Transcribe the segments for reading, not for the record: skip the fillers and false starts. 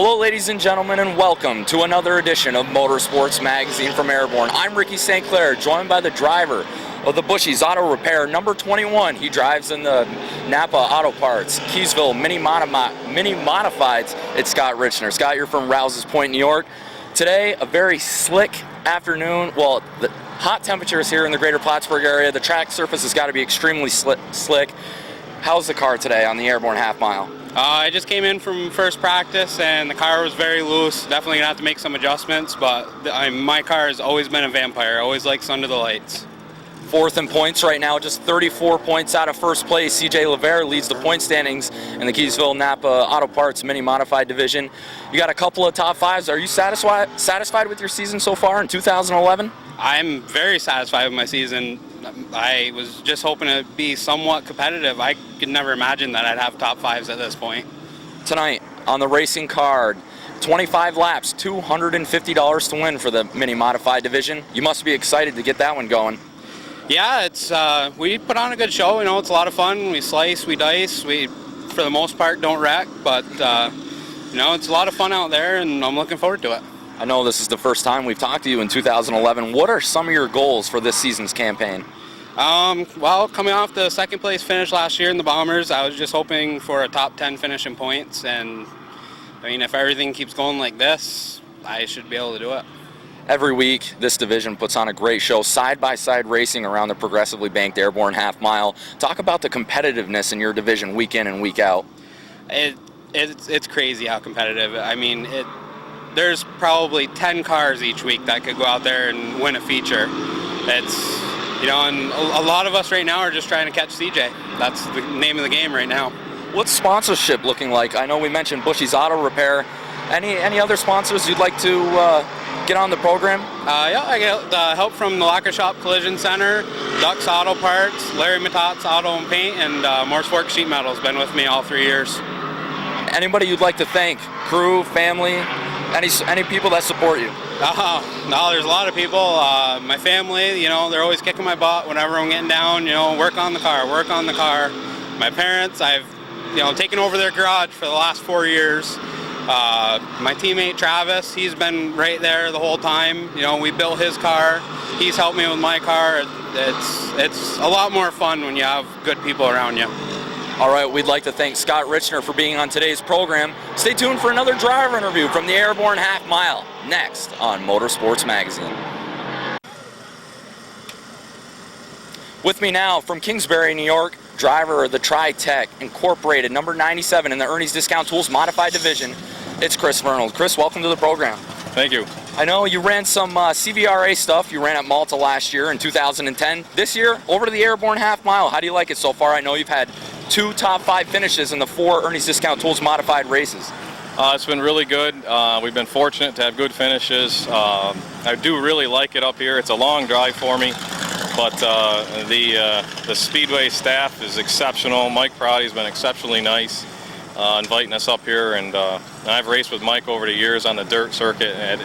Hello ladies and gentlemen, and welcome to another edition of Motorsports Magazine from Airborne. I'm Ricky St. Clair, joined by the driver of the Bushy's Auto Repair, number 21. He drives in the Napa Auto Parts, Keysville Mini Modifieds. It's Scott Richner. Scott, you're from Rouse's Point, New York. Today, a very slick afternoon. Well, the hot temperatures here in the greater Plattsburgh area. The track surface has got to be extremely slick. How's the car today on the Airborne half mile? I just came in from first practice and the car was very loose. Definitely gonna have to make some adjustments, but my car has always been a vampire. Always likes under the lights. Fourth in points right now, just 34 points out of first place. CJ LeVere leads the point standings in the Keysville Napa Auto Parts Mini Modified division. You got a couple of top fives. Are you satisfied with your season so far in 2011? I'm very satisfied with my season. I was just hoping to be somewhat competitive. I could never imagine that I'd have top fives at this point. Tonight on the racing card, 25 laps, $250 to win for the Mini Modified division. You must be excited to get that one going. Yeah, it's we put on a good show. You know, it's a lot of fun. We slice, we dice. We, for the most part, don't wreck, but you know, it's a lot of fun out there, and I'm looking forward to it. I know this is the first time we've talked to you in 2011. What are some of your goals for this season's campaign? Well, coming off the second place finish last year in the Bombers, I was just hoping for a top 10 finish in points, and I mean, if everything keeps going like this, I should be able to do it. Every week, this division puts on a great show, side-by-side racing around the progressively banked Airborne half mile. Talk about the competitiveness in your division week in and week out. It's crazy how competitive. I mean, there's probably 10 cars each week that could go out there and win a feature. It's, you know, and a lot of us right now are just trying to catch CJ. That's the name of the game right now. What's sponsorship looking like? I know we mentioned Bushy's Auto Repair. Any other sponsors you'd like to get on the program? Yeah, I get help from the Locker Shop Collision Center, Ducks Auto Parts, Larry Matat's Auto and Paint, and Morse Fork Sheet Metal has been with me all 3 years. Anybody you'd like to thank? Crew, family, any people that support you? No, there's a lot of people. My family, you know, they're always kicking my butt whenever I'm getting down, you know, work on the car. My parents, I've, you know, taken over their garage for the last 4 years. My teammate Travis, he's been right there the whole time. You know, we built his car. He's helped me with my car. It's a lot more fun when you have good people around you. All right, we'd like to thank Scott Richner for being on today's program. Stay tuned for another driver interview from the Airborne Half Mile, next on Motorsports Magazine. With me now from Kingsbury, New York, driver of the Tri-Tech Incorporated, number 97 in the Ernie's Discount Tools Modified Division, it's Chris Vernal. Chris, welcome to the program. Thank you. I know you ran some CVRA stuff. You ran at Malta last year in 2010. This year, over to the Airborne Half Mile. How do you like it so far? I know you've had 2 top 5 finishes in the 4 Ernie's Discount Tools Modified races. It's been really good. We've been fortunate to have good finishes. I do really like it up here. It's a long drive for me, but the Speedway staff is exceptional. Mike Prouty's been exceptionally nice inviting us up here, and I've raced with Mike over the years on the dirt circuit at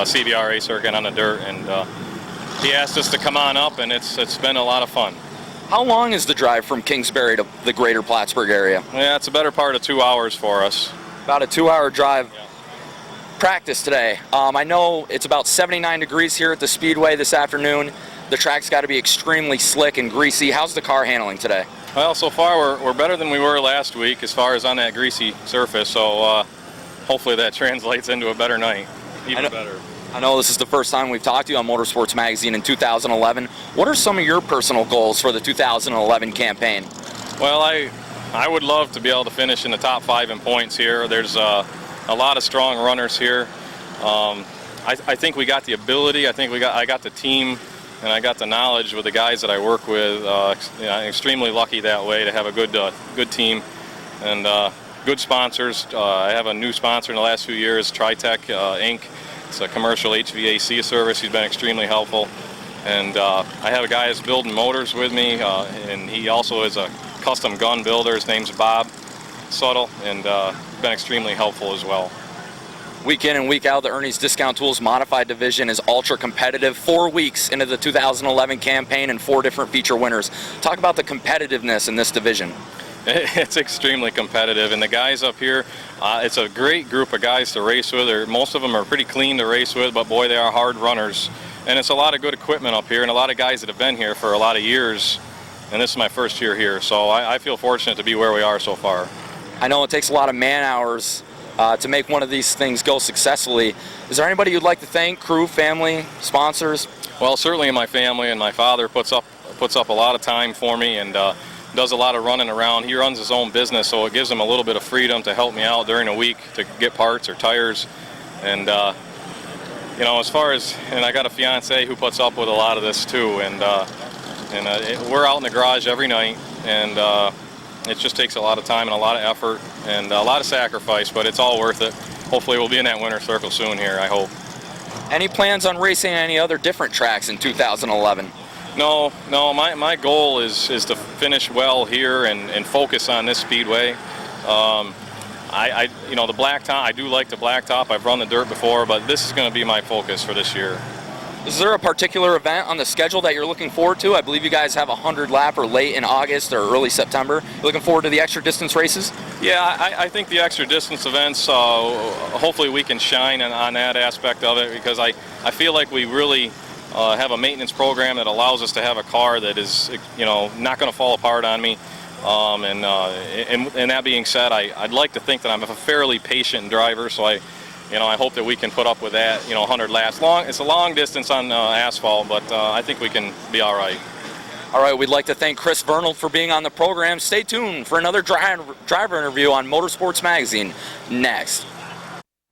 CVRA circuit on the dirt, and he asked us to come on up, and it's been a lot of fun. How long is the drive from Kingsbury to the greater Plattsburgh area? Yeah, it's a better part of 2 hours for us. About a 2-hour drive. Yeah. Practice today. I know it's about 79 degrees here at the Speedway this afternoon. The track's got to be extremely slick and greasy. How's the car handling today? Well, so far we're better than we were last week as far as on that greasy surface, so hopefully that translates into a better night, even better. I know this is the first time we've talked to you on Motorsports Magazine in 2011. What are some of your personal goals for the 2011 campaign? Well, I would love to be able to finish in the top 5 in points here. There's a lot of strong runners here. I think we got the ability. I got the team, and I got the knowledge with the guys that I work with. You know, I'm extremely lucky that way to have a good team and good sponsors. I have a new sponsor in the last few years, Tri-Tech Inc. It's a commercial HVAC service. He's been extremely helpful. And I have a guy that's building motors with me, and he also is a custom gun builder. His name's Bob Suttle, and been extremely helpful as well. Week in and week out, the Ernie's Discount Tools Modified Division is ultra competitive. 4 weeks into the 2011 campaign and 4 different feature winners. Talk about the competitiveness in this division. It's extremely competitive, and the guys up here, it's a great group of guys to race with. Most of them are pretty clean to race with, but boy, they are hard runners. And it's a lot of good equipment up here, and a lot of guys that have been here for a lot of years, and this is my first year here, so I feel fortunate to be where we are so far. I know it takes a lot of man hours to make one of these things go successfully. Is there anybody you'd like to thank, crew, family, sponsors? Well, certainly my family, and my father puts up a lot of time for me, and does a lot of running around. He runs his own business, so it gives him a little bit of freedom to help me out during a week to get parts or tires. And you know, as far as, and I got a fiance who puts up with a lot of this too, and we're out in the garage every night, and it just takes a lot of time and a lot of effort and a lot of sacrifice, but it's all worth it. Hopefully we'll be in that winner's circle soon here, I hope. Any plans on racing any other different tracks in 2011? No, my goal is to finish well here and focus on this speedway. You know, the blacktop, I do like the blacktop. I've run the dirt before, but this is going to be my focus for this year. Is there a particular event on the schedule that you're looking forward to? I believe you guys have a 100-lapper late in August or early September. You looking forward to the extra distance races? Yeah, I think the extra distance events, hopefully we can shine on that aspect of it, because I feel like we really have a maintenance program that allows us to have a car that is, you know, not going to fall apart on me. And that being said, I'd like to think that I'm a fairly patient driver, so I hope that we can put up with that, 100 laps. It's a long distance on asphalt, but I think we can be all right. All right, we'd like to thank Chris Vernal for being on the program. Stay tuned for another driver interview on Motorsports Magazine next.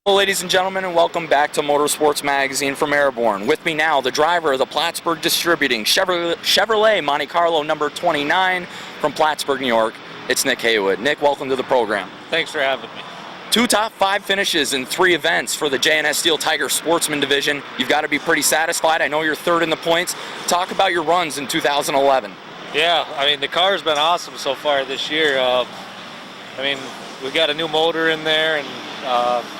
Well, ladies and gentlemen, and welcome back to Motorsports Magazine from Airborne. With me now, the driver of the Plattsburgh Distributing Chevrolet Monte Carlo number 29 from Plattsburgh, New York. It's Nick Haywood. Nick, welcome to the program. Thanks for having me. 2 top 5 finishes in 3 events for the J&S Steel Tiger Sportsman Division. You've got to be pretty satisfied. I know you're 3rd in the points. Talk about your runs in 2011. Yeah, I mean, the car's been awesome so far this year. I mean, we got a new motor in there and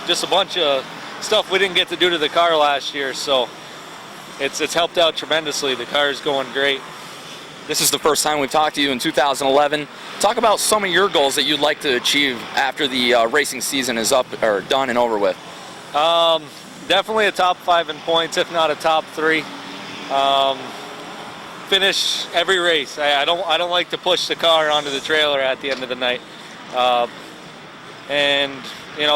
just a bunch of stuff we didn't get to do to the car last year, so it's helped out tremendously. The car is going great. This is the first time we've talked to you in 2011. Talk about some of your goals that you'd like to achieve after the racing season is up or done and over with. Definitely a top 5 in points, if not a top 3. Finish every race. I don't like to push the car onto the trailer at the end of the night. And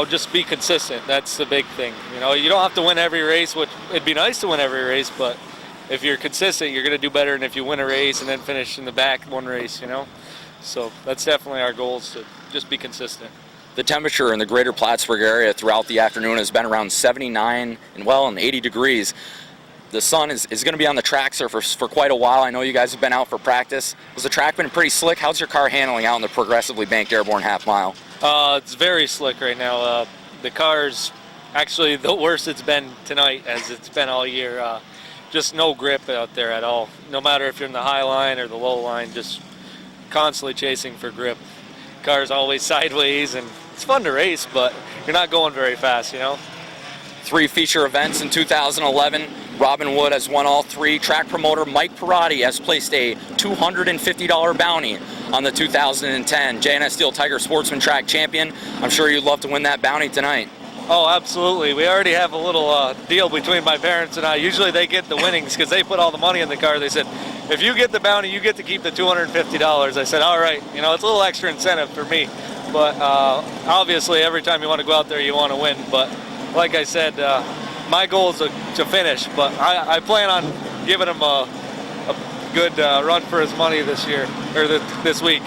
just be consistent. That's the big thing. You don't have to win every race, which it'd be nice to win every race, but if you're consistent, you're going to do better than if you win a race and then finish in the back one race, So that's definitely our goal, is to just be consistent. The temperature in the greater Plattsburgh area throughout the afternoon has been around 79 and 80 degrees. The sun is going to be on the track surface for quite a while. I know you guys have been out for practice. Has the track been pretty slick? How's your car handling out in the progressively banked Airborne half mile? It's very slick right now. The car's actually the worst it's been tonight as it's been all year. Just no grip out there at all. No matter if you're in the high line or the low line, just constantly chasing for grip. Car's always sideways, and it's fun to race, but you're not going very fast, 3 feature events in 2011. Robin Wood has won all 3. Track promoter Mike Perotti has placed a $250 bounty on the 2010 J&S Steel Tiger Sportsman Track champion. I'm sure you'd love to win that bounty tonight. Oh, absolutely. We already have a little deal between my parents and I. Usually they get the winnings because they put all the money in the car. They said, if you get the bounty, you get to keep the $250. I said, all right. It's a little extra incentive for me. But obviously, every time you want to go out there, you want to win. But like I said, my goal is to finish. But I plan on giving him a good run for his money this year, or this week.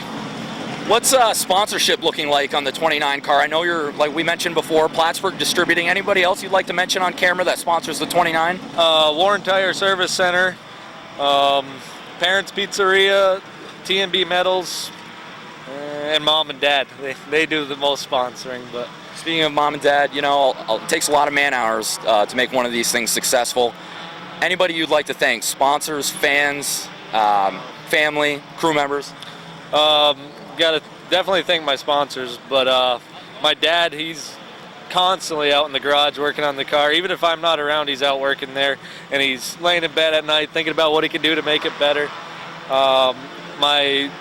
What's sponsorship looking like on the 29 car? I know you're, like we mentioned before, Plattsburgh Distributing. Anybody else you'd like to mention on camera that sponsors the 29? Warren Tire Service Center, Parents Pizzeria, T&B Metals, and Mom and Dad. They do the most sponsoring. But speaking of Mom and Dad, it takes a lot of man hours to make one of these things successful. Anybody you'd like to thank? Sponsors, fans, family, crew members? Got to definitely thank my sponsors, but my dad, he's constantly out in the garage working on the car. Even if I'm not around, he's out working there, and he's laying in bed at night thinking about what he can do to make it better. My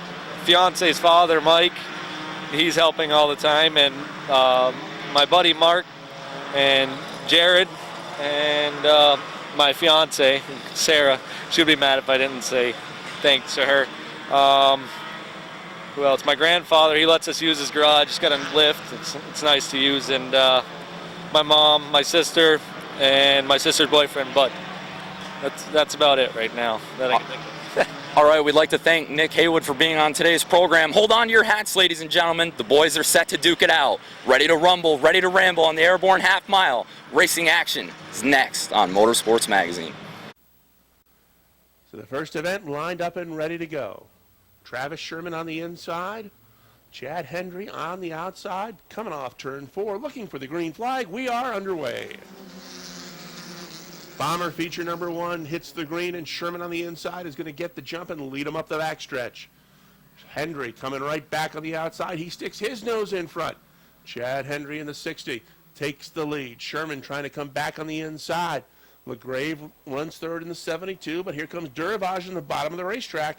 fiance's father, Mike, he's helping all the time, and my buddy Mark and Jared and my fiance Sarah. She'll be mad if I didn't say thanks to her. Who else? My grandfather, he lets us use his garage. He's got a lift. It's nice to use. And my mom, my sister, and my sister's boyfriend, Bud. That's about it right now that I can think of. All right, we'd like to thank Nick Haywood for being on today's program. Hold on to your hats, ladies and gentlemen. The boys are set to duke it out. Ready to rumble, ready to ramble on the Airborne Half Mile. Racing action is next on Motorsports Magazine. So the first event lined up and ready to go. Travis Sherman on the inside. Chad Hendry on the outside. Coming off turn 4, looking for the green flag. We are underway. Bomber feature number 1 hits the green, and Sherman on the inside is going to get the jump and lead him up the backstretch. Hendry coming right back on the outside. He sticks his nose in front. Chad Hendry in the 60 takes the lead. Sherman trying to come back on the inside. LaGrave runs third in the 72, but here comes Duravage in the bottom of the racetrack.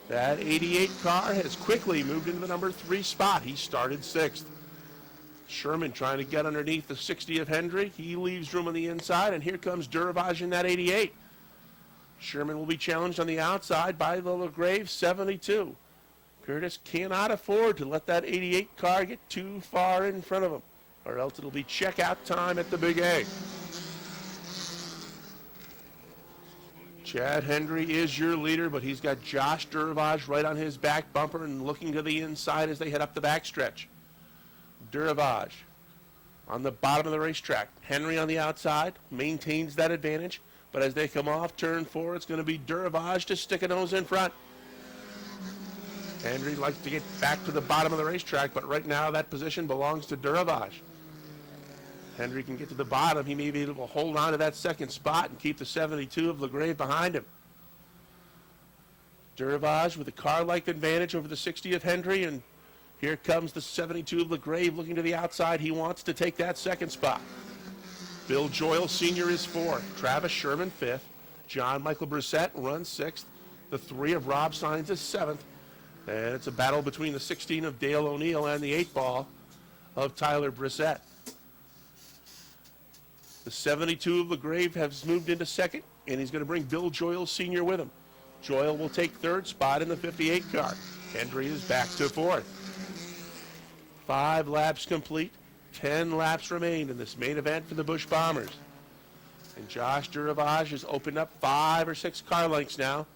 That 88 car has quickly moved into the number 3 spot. He started 6th. Sherman trying to get underneath the 60 of Hendry. He leaves room on the inside, and here comes Duravage in that 88. Sherman will be challenged on the outside by the LaGrave 72. Curtis cannot afford to let that 88 car get too far in front of him, or else it'll be checkout time at the Big A. Chad Hendry is your leader, but he's got Josh Duravage right on his back bumper and looking to the inside as they head up the backstretch. Duravage on the bottom of the racetrack. Henry on the outside maintains that advantage, but as they come off turn 4, it's going to be Duravage to stick a nose in front. Henry likes to get back to the bottom of the racetrack, but right now that position belongs to Duravage. Hendry can get to the bottom. He may be able to hold on to that second spot and keep the 72 of LaGrave behind him. Duravage with a car-like advantage over the 60 of Hendry, and here comes the 72 of LaGrave looking to the outside. He wants to take that second spot. Bill Joyle Sr. is 4th. Travis Sherman 5th. John Michael Brissett runs 6th. The 3 of Rob Saenz is 7th. And it's a battle between the 16 of Dale O'Neill and the 8 ball of Tyler Brissett. The 72 of LaGrave has moved into 2nd, and he's going to bring Bill Joyle Sr. with him. Joyle will take 3rd spot in the 58 car. Hendry is back to 4th. 5 laps complete. 10 laps remain in this main event for the Busch Bombers. And Josh Duravage has opened up 5 or 6 car lengths now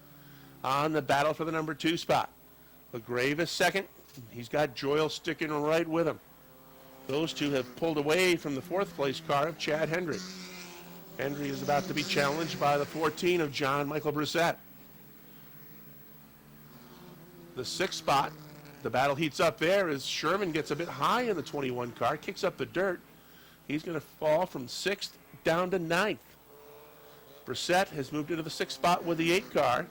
on the battle for the number 2 spot. LaGrave is 2nd. He's got Joyle sticking right with him. Those two have pulled away from the 4th place car of Chad Hendry. Hendry is about to be challenged by the 14 of John Michael Brissett. The 6th spot, the battle heats up there as Sherman gets a bit high in the 21 car, kicks up the dirt. He's going to fall from 6th down to 9th. Brissett has moved into the 6th spot with the 8 car.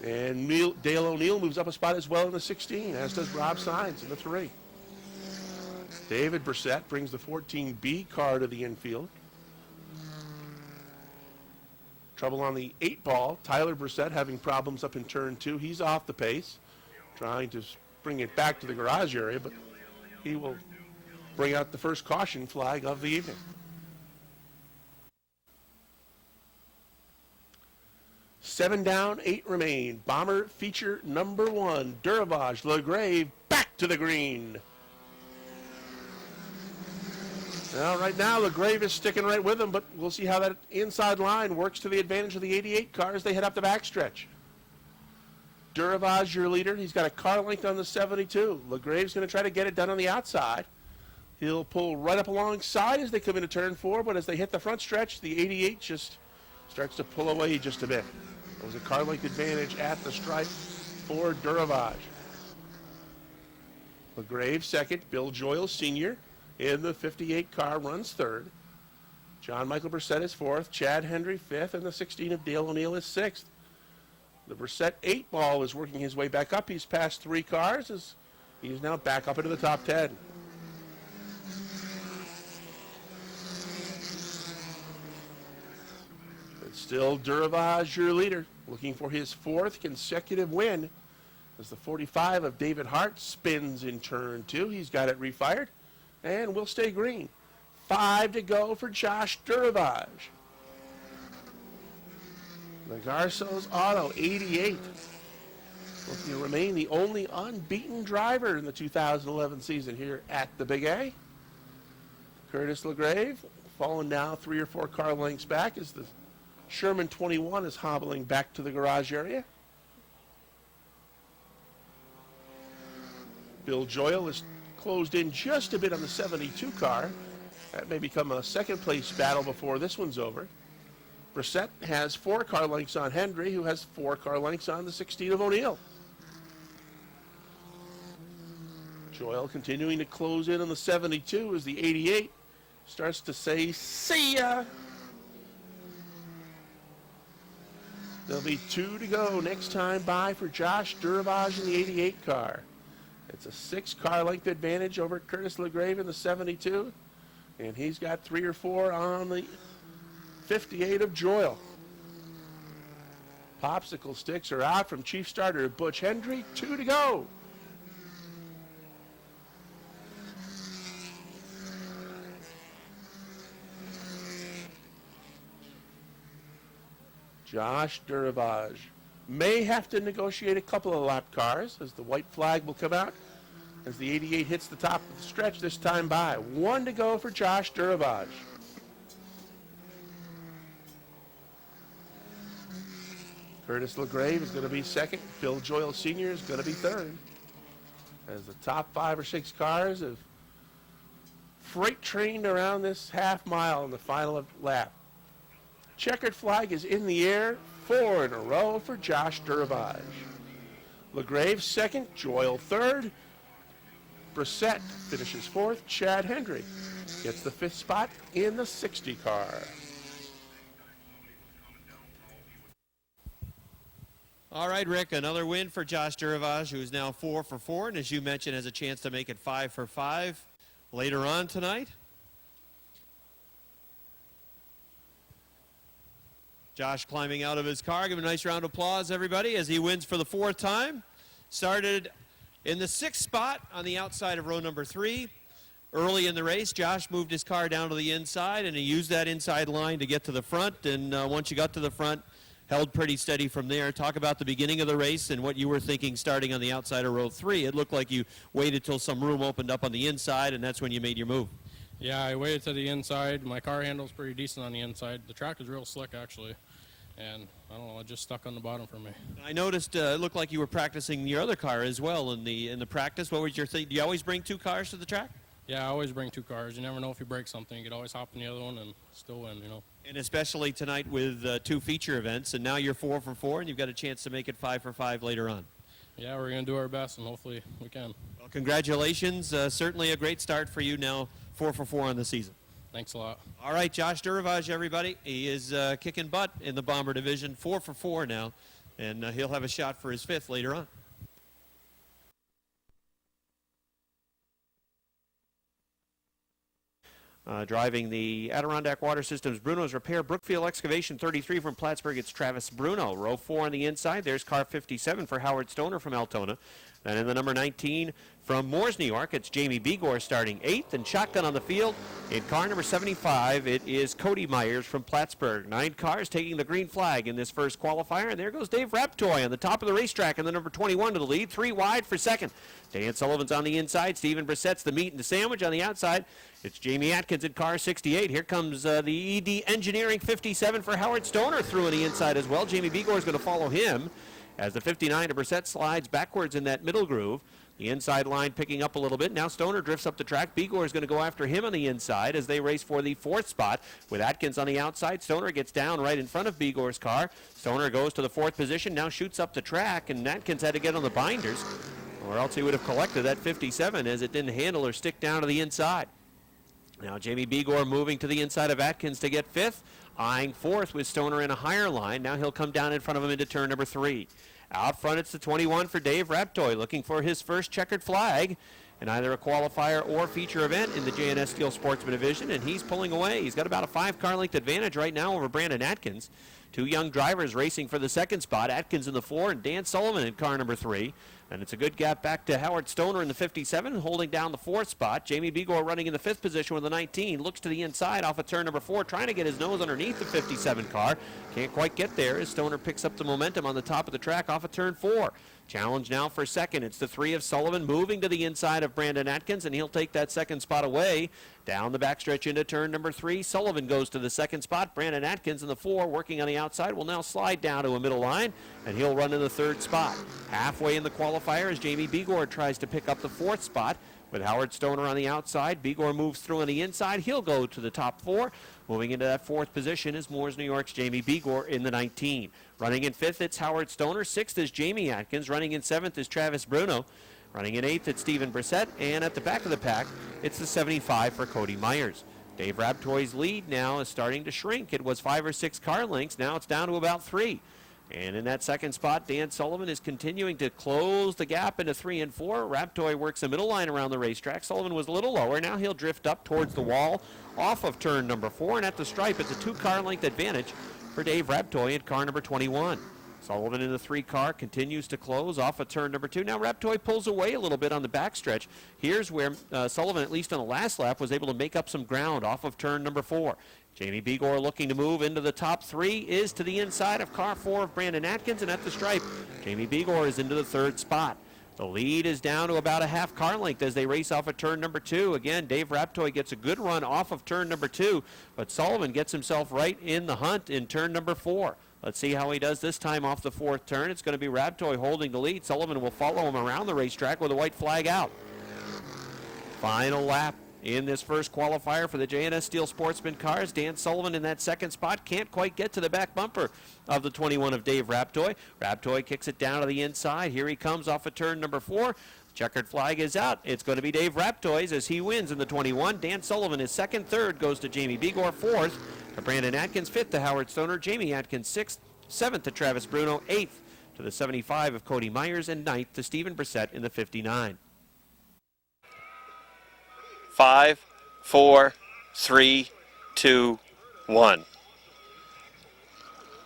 And Dale O'Neill moves up a spot as well in the 16, as does Rob Saenz in the 3. David Brissett brings the 14B car to the infield. Trouble on the 8 ball. Tyler Brissett having problems up in turn 2. He's off the pace, trying to bring it back to the garage area, but he will bring out the first caution flag of the evening. Seven down, 8 remain. Bomber feature number 1. Duravage, LaGrave, back to the green. Well, right now, LaGrave is sticking right with him, but we'll see how that inside line works to the advantage of the 88 car as they head up the backstretch. Duravage, your leader. He's got a car length on the 72. LaGrave's going to try to get it done on the outside. He'll pull right up alongside as they come into turn 4, but as they hit the front stretch, the 88 just starts to pull away just a bit. It was a car length advantage at the stripe for Duravage. LaGrave 2nd. Bill Joyle Sr. in the 58 car runs 3rd. John Michael Brissett is 4th. Chad Hendry 5th. And the 16 of Dale O'Neill is 6th. The Brissett 8 ball is working his way back up. He's passed 3 cars as he's now back up into the top 10. It's still Duravage, your leader, looking for his 4th consecutive win As the 45 of David Hart spins in turn 2. He's got it refired and will stay green. 5 to go for Josh Duravage. The Garsos Auto 88. Looking to remain the only unbeaten driver in the 2011 season here at the Big A. Curtis LaGrave falling now 3 or 4 car lengths back as the Sherman 21 is hobbling back to the garage area. Bill Joyle is closed in just a bit on the 72 car. That may become a second place battle before this one's over. Brissett has 4 car lengths on Hendry, who has 4 car lengths on the 16 of O'Neill. Joyle continuing to close in on the 72 as the 88 starts to say, see ya. There'll be 2 to go next time by for Josh Duravage in the 88 car. It's a 6 car length advantage over Curtis LaGrave in the 72. And he's got 3 or 4 on the 58 of Joyle. Popsicle sticks are out from Chief Starter Butch Hendry. 2 to go. Josh Duravage may have to negotiate a couple of lap cars as the white flag will come out as the 88 hits the top of the stretch this time by. 1 to go for Josh Duravage. Curtis LaGrave is going to be second. Bill Joyle Sr. is going to be third. As the top 5 or 6 cars have freight trained around this half mile in the final lap. Checkered flag is in the air. 4 in a row for Josh Duravage. LaGrave second, Joyle third. Brissett finishes 4th. Chad Hendry gets the 5th spot in the 60 car. All right, Rick, another win for Josh Duravage, who is now 4 for 4, and as you mentioned, has a chance to make it 5 for 5 later on tonight. Josh climbing out of his car. Give him a nice round of applause, everybody, as he wins for the 4th time. Started in the 6th spot on the outside of row number 3. Early in the race, Josh moved his car down to the inside, and he used that inside line to get to the front. And once you got to the front, held pretty steady from there. Talk about the beginning of the race and what you were thinking starting on the outside of row 3. It looked like you waited till some room opened up on the inside, and that's when you made your move. Yeah, I waited to the inside. My car handle's pretty decent on the inside. The track is real slick, actually. And I don't know, it just stuck on the bottom for me. I noticed it looked like you were practicing your other car as well in the practice. What was your thing? Do you always bring 2 cars to the track? Yeah, I always bring 2 cars. You never know if you break something. You could always hop in the other one and still win, you know. And especially tonight with 2 feature events, and now you're 4 for 4, and you've got a chance to make it 5 for 5 later on. Yeah, we're going to do our best, and hopefully we can. Well, congratulations. Certainly a great start for you now, 4 for 4 on the season. Thanks a lot. All right, Josh Duravage, everybody. He is kicking butt in the Bomber division, 4 for 4 now, and he'll have a shot for his 5th later on. Driving the Adirondack Water Systems Bruno's Repair, Brookfield Excavation 33 from Plattsburgh, it's Travis Bruno. Row 4 on the inside, there's car 57 for Howard Stoner from Altona. And in the number 19 from Moores, New York, it's Jamie Begor starting 8th, and shotgun on the field. In car number 75, it is Cody Myers from Plattsburgh. 9 cars taking the green flag in this first qualifier, and there goes Dave Raptoy on the top of the racetrack in the number 21 to the lead, 3 wide for second. Dan Sullivan's on the inside. Stephen Brissett's the meat and the sandwich on the outside. It's Jamie Atkins in car 68. Here comes the ED Engineering 57 for Howard Stoner through on the inside as well. Jamie Begor is going to follow him as the 59 to Brissett slides backwards in that middle groove. The inside line picking up a little bit. Now Stoner drifts up the track. Begor is going to go after him on the inside as they race for the 4th spot with Atkins on the outside. Stoner gets down right in front of Begor's car. Stoner goes to the 4th position, now shoots up the track, and Atkins had to get on the binders, or else he would have collected that 57 as it didn't handle or stick down to the inside. Now Jamie Begor moving to the inside of Atkins to get 5th, eyeing 4th with Stoner in a higher line. Now he'll come down in front of him into turn number 3. Out front, it's the 21 for Dave Raptoy, looking for his first checkered flag. in either a qualifier or feature event in the JNS Steel Sportsman Division, and he's pulling away. He's got about a 5-car length advantage right now over Brandon Atkins. Two young drivers racing for the second spot, Atkins in the 4 and Dan Sullivan in car number 3. And it's a good gap back to Howard Stoner in the 57, holding down the 4th spot. Jamie Begor running in the 5th position with the 19. Looks to the inside off of turn number 4, trying to get his nose underneath the 57 car. Can't quite get there as Stoner picks up the momentum on the top of the track off of turn 4. Challenge now for second. It's the 3 of Sullivan moving to the inside of Brandon Atkins, and he'll take that second spot away. Down the backstretch into turn number 3. Sullivan goes to the second spot. Brandon Atkins in the 4, working on the outside, will now slide down to a middle line, and he'll run in the 3rd spot. Halfway in the qualifier as Jamie Begor tries to pick up the 4th spot. With Howard Stoner on the outside, Begor moves through on the inside. He'll go to the top 4. Moving into that 4th position is Moores New York's Jamie Begor in the 19. Running in 5th, it's Howard Stoner. 6th is Jamie Atkins. Running in 7th is Travis Bruno. Running in 8th, it's Stephen Brissett. And at the back of the pack, it's the 75 for Cody Myers. Dave Rabtoy's lead now is starting to shrink. It was 5 or 6 car lengths. Now it's down to about 3. And in that second spot, Dan Sullivan is continuing to close the gap into 3 and 4. Raptoy works the middle line around the racetrack. Sullivan was a little lower. Now he'll drift up towards the wall off of turn number 4. And at the stripe, it's a 2-car length advantage for Dave Raptoy in car number 21. Sullivan in the 3 car continues to close off of turn number 2. Now Raptoy pulls away a little bit on the backstretch. Here's where Sullivan, at least on the last lap, was able to make up some ground off of turn number 4. Jamie Begor looking to move into the top 3 is to the inside of car 4 of Brandon Atkins, and at the stripe, Jamie Begor is into the 3rd spot. The lead is down to about a half car length as they race off of turn number 2. Again, Dave Raptoy gets a good run off of turn number 2, but Sullivan gets himself right in the hunt in turn number 4. Let's see how he does this time off the 4th turn. It's going to be Raptoy holding the lead. Sullivan will follow him around the racetrack with a white flag out. Final lap in this first qualifier for the JNS Steel Sportsman cars. Dan Sullivan in that second spot can't quite get to the back bumper of the 21 of Dave Raptoy. Raptoy kicks it down to the inside. Here he comes off of turn number 4. Checkered flag is out. It's going to be Dave Raptoy's as he wins in the 21. Dan Sullivan is second. Third goes to Jamie Begor. 4th to Brandon Atkins. 5th to Howard Stoner. Jamie Atkins 6th. 7th to Travis Bruno. 8th to the 75 of Cody Myers. And 9th to Stephen Brissett in the 59. 5, 4, 3, 2, 1.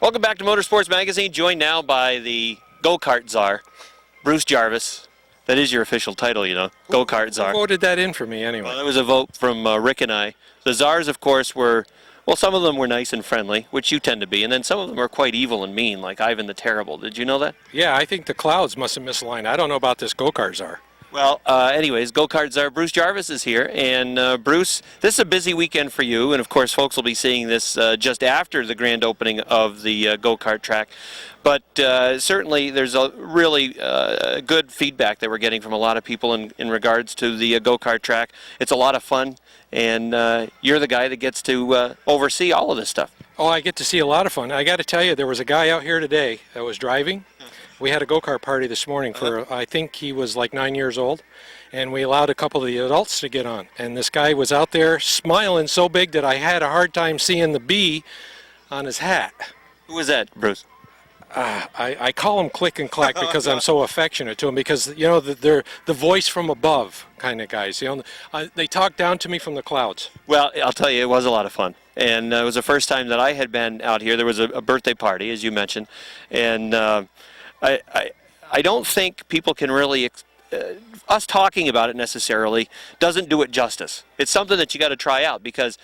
Welcome back to Motorsports Magazine, joined now by the Go-Kart Czar, Bruce Jarvis. That is your official title, you know, Go-Kart Czar. Who voted that in for me anyway? Well, that was a vote from Rick and I. The Czars, of course, were, well, some of them were nice and friendly, which you tend to be, and then some of them were quite evil and mean, like Ivan the Terrible. Did you know that? Yeah, I think the clouds must have misaligned. I don't know about this Go-Kart Czar. Well, anyways, Go-Kart Czar Bruce Jarvis is here, and Bruce, this is a busy weekend for you, and of course folks will be seeing this just after the grand opening of the go-kart track, but certainly there's a really good feedback that we're getting from a lot of people in regards to the go-kart track. It's a lot of fun, and you're the guy that gets to oversee all of this stuff. Oh, I get to see a lot of fun. I got to tell you, there was a guy out here today that was driving. We had a go-kart party this morning for, I think he was like 9 years old, and we allowed a couple of the adults to get on. And this guy was out there smiling so big that I had a hard time seeing the B on his hat. Who was that, Bruce? I call him Click and Clack because I'm so affectionate to him, because, you know, they're the voice from above kind of guys. You know, they talk down to me from the clouds. Well, I'll tell you, it was a lot of fun. And it was the first time that I had been out here. There was a birthday party, as you mentioned, and I don't think people can really, us talking about it necessarily doesn't do it justice. It's something that you got to try out, because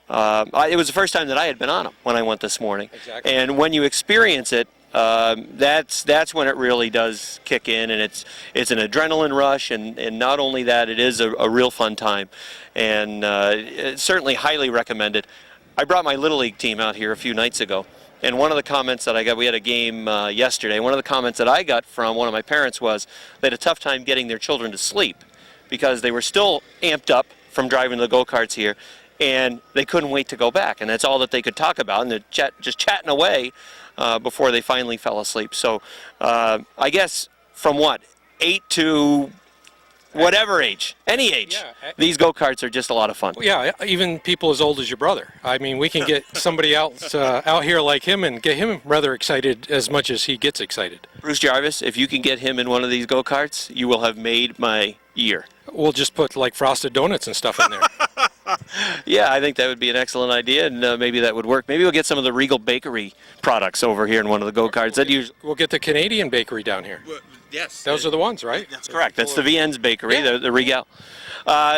it was the first time that I had been on them when I went this morning. Exactly. And when you experience it, that's when it really does kick in, and it's an adrenaline rush, and not only that, it is a real fun time, and it's certainly highly recommended. I brought my Little League team out here a few nights ago. And one of the comments that I got, we had a game yesterday, one of the comments that I got from one of my parents was they had a tough time getting their children to sleep because they were still amped up from driving the go-karts here, and they couldn't wait to go back. And that's all that they could talk about, and they're just chatting away before they finally fell asleep. So I guess from what, 8 to whatever age, any age, yeah. These go-karts are just a lot of fun. Yeah, even people as old as your brother. I mean, we can get somebody else out here like him and get him rather excited as much as he gets excited. Bruce Jarvis, if you can get him in one of these go-karts, you will have made my year. We'll just put like frosted donuts and stuff in there. Yeah, I think that would be an excellent idea, and maybe that would work. Maybe we'll get some of the Regal Bakery products over here in one of the go-karts. We'll get the Canadian bakery down here. Yes. Those are the ones, right? That's correct. That's the Vienne's Bakery, the Regal.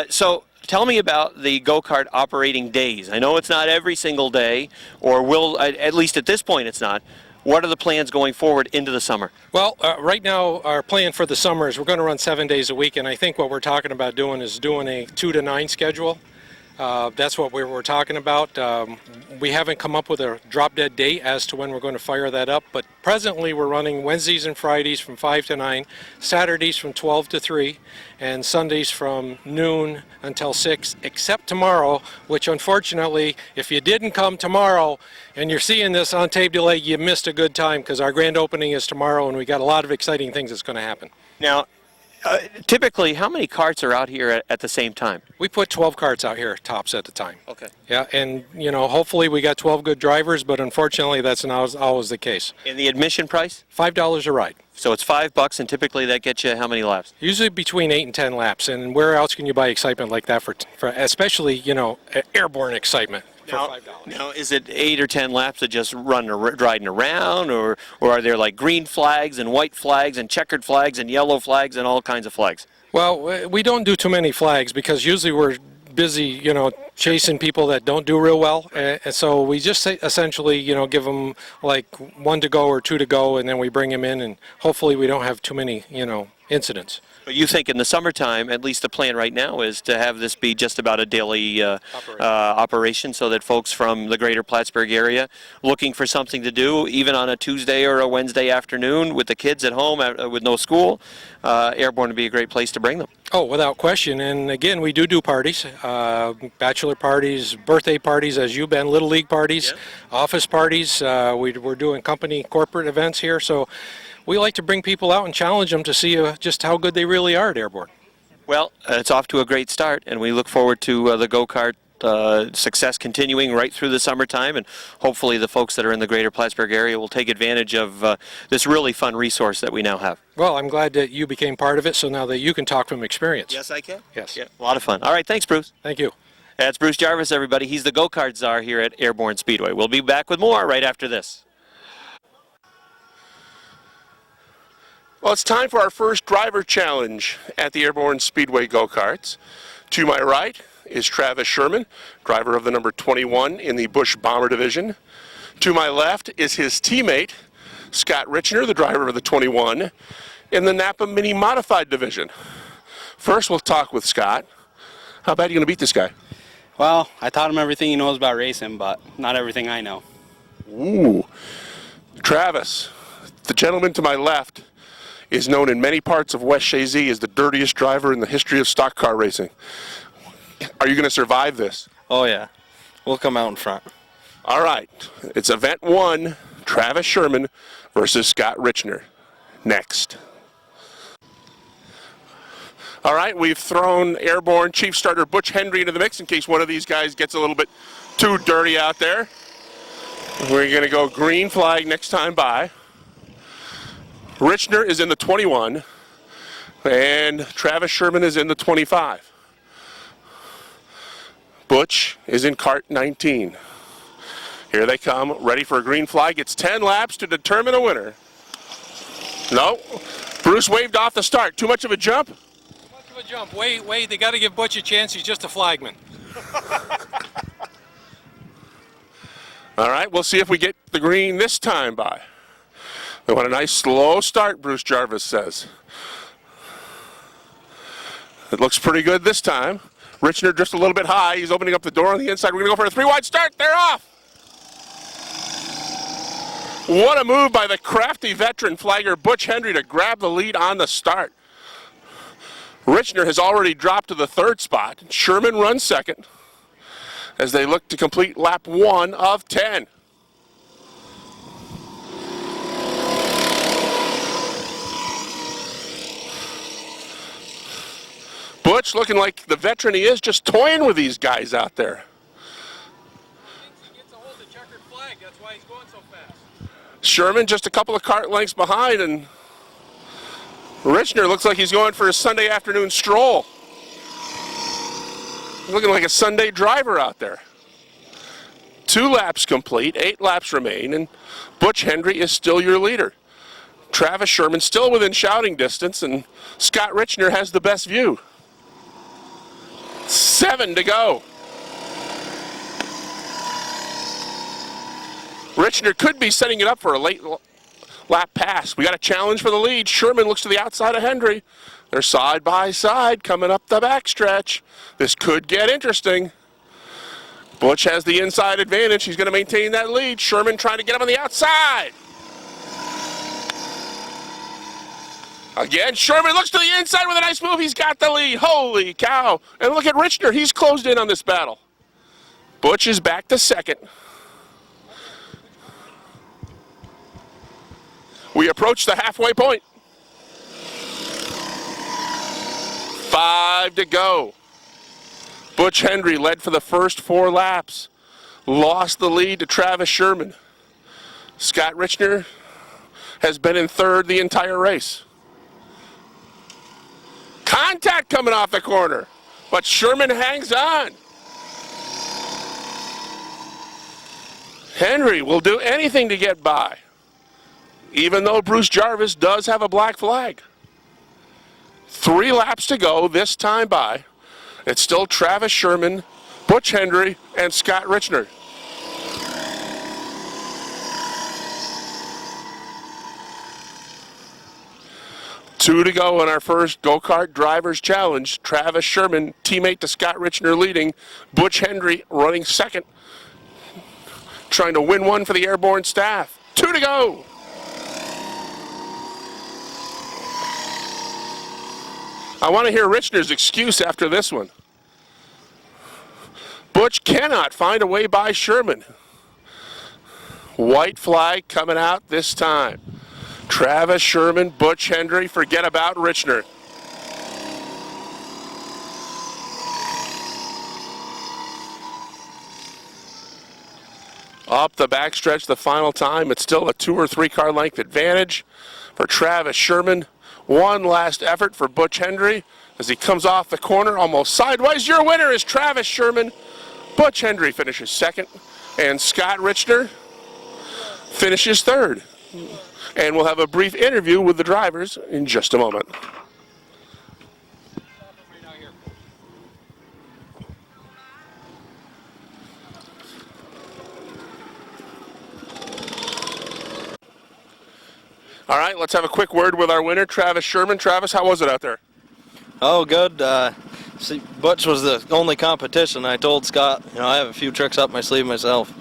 So tell me about the go-kart operating days. I know it's not every single day, or will, at least at this point it's not. What are the plans going forward into the summer? Well, right now our plan for the summer is we're going to run 7 days a week, and I think what we're talking about doing is doing a 2 to 9 schedule. That's what we're talking about. We haven't come up with a drop-dead date as to when we're going to fire that up, but presently we're running Wednesdays and Fridays from 5 to 9, Saturdays from 12 to 3, and Sundays from noon until 6, except tomorrow, which unfortunately, if you didn't come tomorrow and you're seeing this on tape delay, you missed a good time, because our grand opening is tomorrow and we got a lot of exciting things that's going to happen. Now, typically, how many karts are out here at the same time? We put 12 karts out here tops at the time. Okay. Yeah, and you know, hopefully we got 12 good drivers, but unfortunately that's not always the case. And the admission price? $5 a ride. So it's $5, and typically that gets you how many laps? Usually between 8 and 10 laps, and where else can you buy excitement like that for especially, you know, airborne excitement? For $5. Now, is it 8 or 10 laps of just riding around, or are there like green flags and white flags and checkered flags and yellow flags and all kinds of flags? Well, we don't do too many flags because usually we're busy, you know, chasing people that don't do real well, and so we just essentially, you know, give them like 1 to go or 2 to go, and then we bring them in, and hopefully we don't have too many, you know, incidents. But you think in the summertime, at least the plan right now is to have this be just about a daily operation, so that folks from the greater Plattsburgh area looking for something to do, even on a Tuesday or a Wednesday afternoon with the kids at home with no school, Airborne would be a great place to bring them. Oh, without question. And again, we do parties, bachelor parties, birthday parties, as you've been, Little League parties, office parties. We're doing company corporate events here. So we like to bring people out and challenge them to see just how good they really are at Airborne. Well, it's off to a great start, and we look forward to the go-kart success continuing right through the summertime, and hopefully the folks that are in the greater Plattsburgh area will take advantage of this really fun resource that we now have. Well, I'm glad that you became part of it, so now that you can talk from experience. Yes, I can. Yes. Yeah, a lot of fun. All right, thanks, Bruce. Thank you. That's Bruce Jarvis, everybody. He's the go-kart czar here at Airborne Speedway. We'll be back with more right after this. Well, it's time for our first driver challenge at the Airborne Speedway go-karts. To my right is Travis Sherman, driver of the number 21 in the Busch Bomber Division. To my left is his teammate, Scott Richner, the driver of the 21 in the Napa Mini Modified Division. First, we'll talk with Scott. How bad are you going to beat this guy? Well, I taught him everything he knows about racing, but not everything I know. Ooh. Travis, the gentleman to my left, is known in many parts of West Shazy as the dirtiest driver in the history of stock car racing. Are you going to survive this? Oh yeah, we'll come out in front. All right, it's event 1, Travis Sherman versus Scott Richner. Next. All right, we've thrown Airborne Chief Starter Butch Hendry into the mix in case one of these guys gets a little bit too dirty out there. We're going to go green flag next time by. Richner is in the 21, and Travis Sherman is in the 25. Butch is in cart 19. Here they come, ready for a green flag. It's 10 laps to determine a winner. No, Bruce waved off the start. Too much of a jump? Too much of a jump. Wait, they got to give Butch a chance. He's just a flagman. All right, we'll see if we get the green this time by. They want a nice slow start, Bruce Jarvis says. It looks pretty good this time. Richner just a little bit high. He's opening up the door on the inside. We're going to go for a 3-wide start. They're off. What a move by the crafty veteran flagger Butch Hendry to grab the lead on the start. Richner has already dropped to the 3rd spot. Sherman runs 2nd as they look to complete lap 1 of 10. Butch, looking like the veteran he is, just toying with these guys out there. He gets a hold of the checkered flag. That's why he's going so fast. Sherman just a couple of cart lengths behind, and Richner looks like he's going for a Sunday afternoon stroll. Looking like a Sunday driver out there. 2 laps complete, 8 laps remain, and Butch Hendry is still your leader. Travis Sherman still within shouting distance, and Scott Richner has the best view. 7 to go. Richner could be setting it up for a late lap pass. We got a challenge for the lead. Sherman looks to the outside of Hendry. They're side by side coming up the backstretch. This could get interesting. Butch has the inside advantage. He's going to maintain that lead. Sherman trying to get him on the outside. Again, Sherman looks to the inside with a nice move. He's got the lead. Holy cow. And look at Richner. He's closed in on this battle. Butch is back to second. We approach the halfway point. 5 to go. Butch Hendry led for the first 4 laps. Lost the lead to Travis Sherman. Scott Richner has been in third the entire race. Contact coming off the corner, but Sherman hangs on. Hendry will do anything to get by, even though Bruce Jarvis does have a black flag. 3 laps to go this time by. It's still Travis Sherman, Butch Hendry, and Scott Richner. Two to go in our first Go-Kart Drivers Challenge. Travis Sherman, teammate to Scott Richner, leading. Butch Hendry running second, trying to win one for the Airborne staff. 2 to go. I want to hear Richner's excuse after this one. Butch cannot find a way by Sherman. White flag coming out this time. Travis Sherman, Butch Hendry, forget about Richner. Up the backstretch the final time. It's still a 2 or 3 car length advantage for Travis Sherman. One last effort for Butch Hendry as he comes off the corner almost sideways. Your winner is Travis Sherman. Butch Hendry finishes second, and Scott Richner finishes third. And we'll have a brief interview with the drivers in just a moment. All right, let's have a quick word with our winner, Travis Sherman. Travis, how was it out there? Oh, good. See, Butch was the only competition. I told Scott, I have a few tricks up my sleeve myself.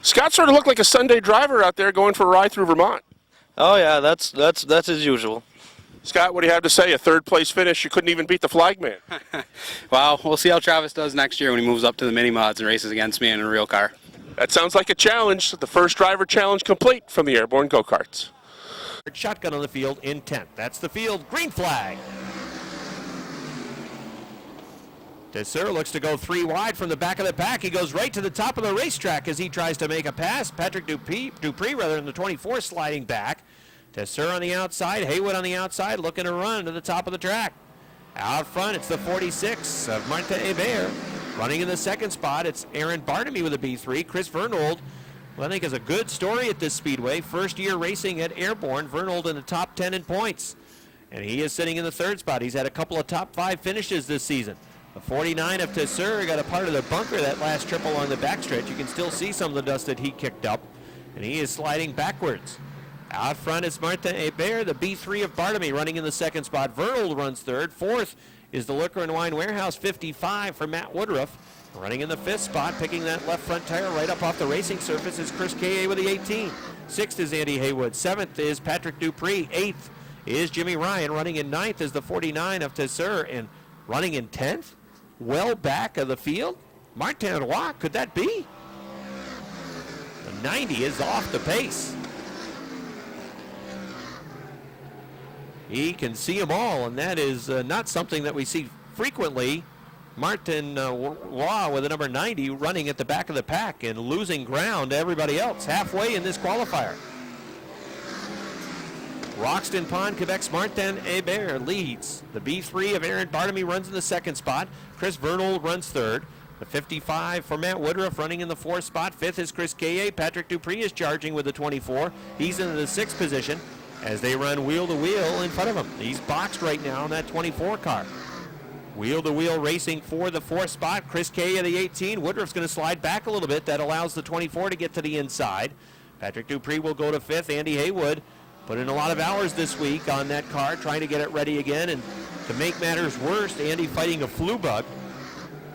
Scott sort of looked like a Sunday driver out there going for a ride through Vermont. Oh yeah, that's as usual. Scott, what do you have to say? A third-place finish. You couldn't even beat the flagman. Well, we'll see how Travis does next year when he moves up to the mini mods and races against me in a real car. That sounds like a challenge. The first driver challenge complete from the Airborne Go-Karts. Shotgun on the field in 10th. That's the field. Green flag. Tesser looks to go 3 wide from the back of the pack. He goes right to the top of the racetrack as he tries to make a pass. Patrick Dupree rather than the 24 sliding back. Tesser on the outside. Haywood on the outside looking to run to the top of the track. Out front, it's the 46 of Martin Hebert. Running in the second spot, it's Aaron Barnaby with a B3. Chris Vernold, I think, is a good story at this speedway. First year racing at Airborne. Vernold in the top 10 in points. And he is sitting in the third spot. He's had a couple of top 5 finishes this season. The 49 of Tesser got a part of the bunker that last trip along the backstretch. You can still see some of the dust that he kicked up. And he is sliding backwards. Out front is Martin Hebert, the B3 of Barnaby, running in the second spot. Vernold runs third. Fourth is the Liquor and Wine Warehouse 55 for Matt Woodruff. Running in the fifth spot, picking that left front tire right up off the racing surface is Chris K.A. with the 18. Sixth is Andy Haywood. Seventh is Patrick Dupree. Eighth is Jimmy Ryan. Running in ninth is the 49 of Tesser. And running in 10th, well back of the field, Martin Roy. Could that be? The 90 is off the pace. He can see them all, and that is not something that we see frequently. Martin Roy with the number 90 running at the back of the pack and losing ground to everybody else halfway in this qualifier. Roxton Pond, Quebec's Martin Hébert leads. The B3 of Aaron Bartamy runs in the second spot. Chris Vernold runs third. The 55 for Matt Woodruff running in the fourth spot. Fifth is Chris Kaye. Patrick Dupree is charging with the 24. He's in the sixth position as they run wheel to wheel in front of him. He's boxed right now in that 24 car. Wheel to wheel racing for the fourth spot. Chris Kaye of the 18. Woodruff's going to slide back a little bit. That allows the 24 to get to the inside. Patrick Dupree will go to fifth. Andy Haywood put in a lot of hours this week on that car, trying to get it ready again. And to make matters worse, Andy fighting a flu bug.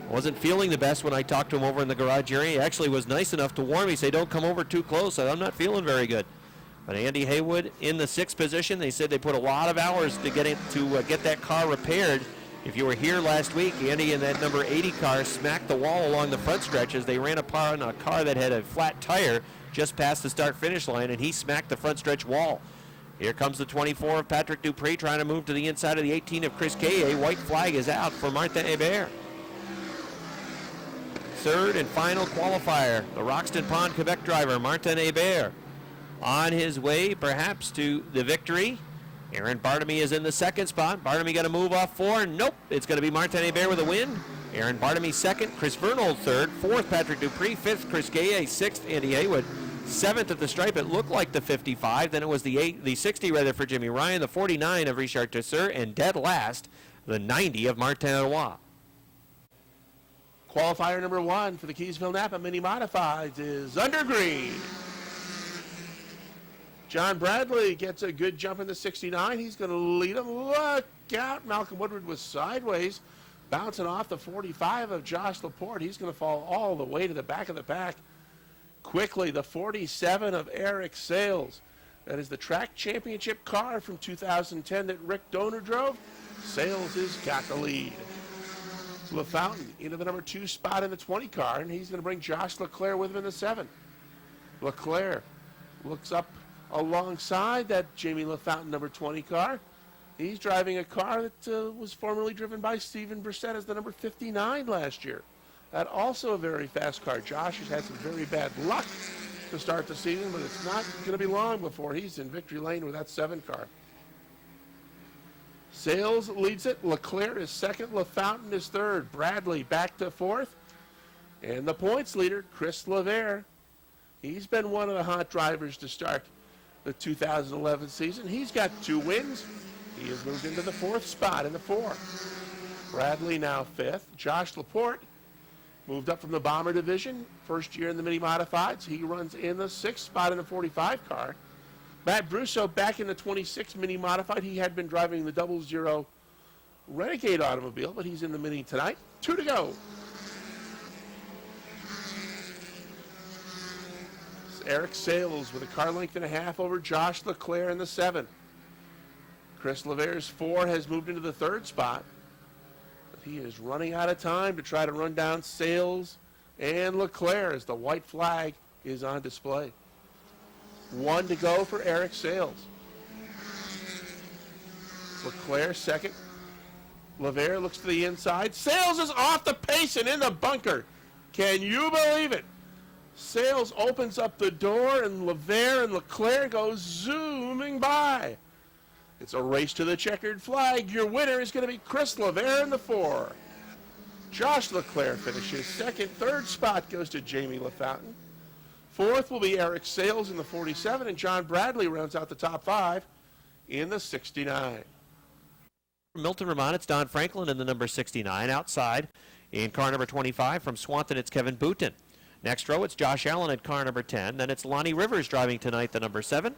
Wasn't feeling the best when I talked to him over in the garage area. He actually was nice enough to warn me, say, don't come over too close. I'm not feeling very good. But Andy Haywood in the sixth position. They said they put a lot of hours to get that car repaired. If you were here last week, Andy in that number 80 car smacked the wall along the front stretch as they ran upon a car that had a flat tire just past the start-finish line, and he smacked the front stretch wall. Here comes the 24 of Patrick Dupree trying to move to the inside of the 18 of Chris Kaye. White flag is out for Martin Hébert. Third and final qualifier, the Roxton Pond Quebec driver, Martin Hébert, on his way perhaps to the victory. Aaron Bartamy is in the second spot. Bartamy got to move off four. Nope, it's going to be Martin Hébert with a win. Aaron Bartamy second, Chris Vernold third, fourth Patrick Dupree, fifth Chris Kaye, sixth Andy Haywood, seventh at the stripe. It looked like the 55. Then it was the 60 rather for Jimmy Ryan, the 49 of Richard Tesseur, and dead last, the 90 of Martin Roy. Qualifier number 1 for the Keysville Napa Mini Modifieds is under green. John Bradley gets a good jump in the 69. He's going to lead him. Look out. Malcolm Woodward was sideways, bouncing off the 45 of Josh Laporte. He's going to fall all the way to the back of the pack. Quickly, the 47 of Eric Sales. That is the track championship car from 2010 that Rick Donor drove. Sales has got the lead. LaFountain into the number 2 spot in the 20 car, and he's going to bring Josh Leclerc with him in the 7. Leclerc looks up alongside that Jamie LaFountain number 20 car. He's driving a car that was formerly driven by Steven Brissett as the number 59 last year. That also a very fast car. Josh has had some very bad luck to start the season, but it's not going to be long before he's in victory lane with that 7 car. Sales leads it. Leclerc is second. LaFountain is third. Bradley back to fourth. And the points leader, Chris Lavere. He's been one of the hot drivers to start the 2011 season. He's got 2 wins. He has moved into the 4th spot in the 4. Bradley now 5th. Josh Laporte moved up from the Bomber division. First year in the Mini Modifieds. He runs in the 6th spot in the 45 car. Matt Brusso back in the 26 Mini Modified. He had been driving the 00 Renegade automobile, but he's in the Mini tonight. 2 to go. Eric Sales with a car length and a half over Josh Leclerc in the 7. Chris Lavere's 4 has moved into the 3rd spot. But he is running out of time to try to run down Sales and Leclerc as the white flag is on display. 1 to go for Eric Sales. Leclerc second. Lavere looks to the inside. Sales is off the pace and in the bunker. Can you believe it? Sales opens up the door and Lavere and Leclerc go zooming by. It's a race to the checkered flag. Your winner is going to be Chris Lavere in the 4. Josh Leclerc finishes second. 3rd spot goes to Jamie LaFountain. 4th will be Eric Sales in the 47, and John Bradley rounds out the top 5 in the 69. Milton, Vermont, it's Don Franklin in the number 69. Outside in car number 25 from Swanton, it's Kevin Booten. Next row, it's Josh Allen at car number 10. Then it's Lonnie Rivers driving tonight, the number 7.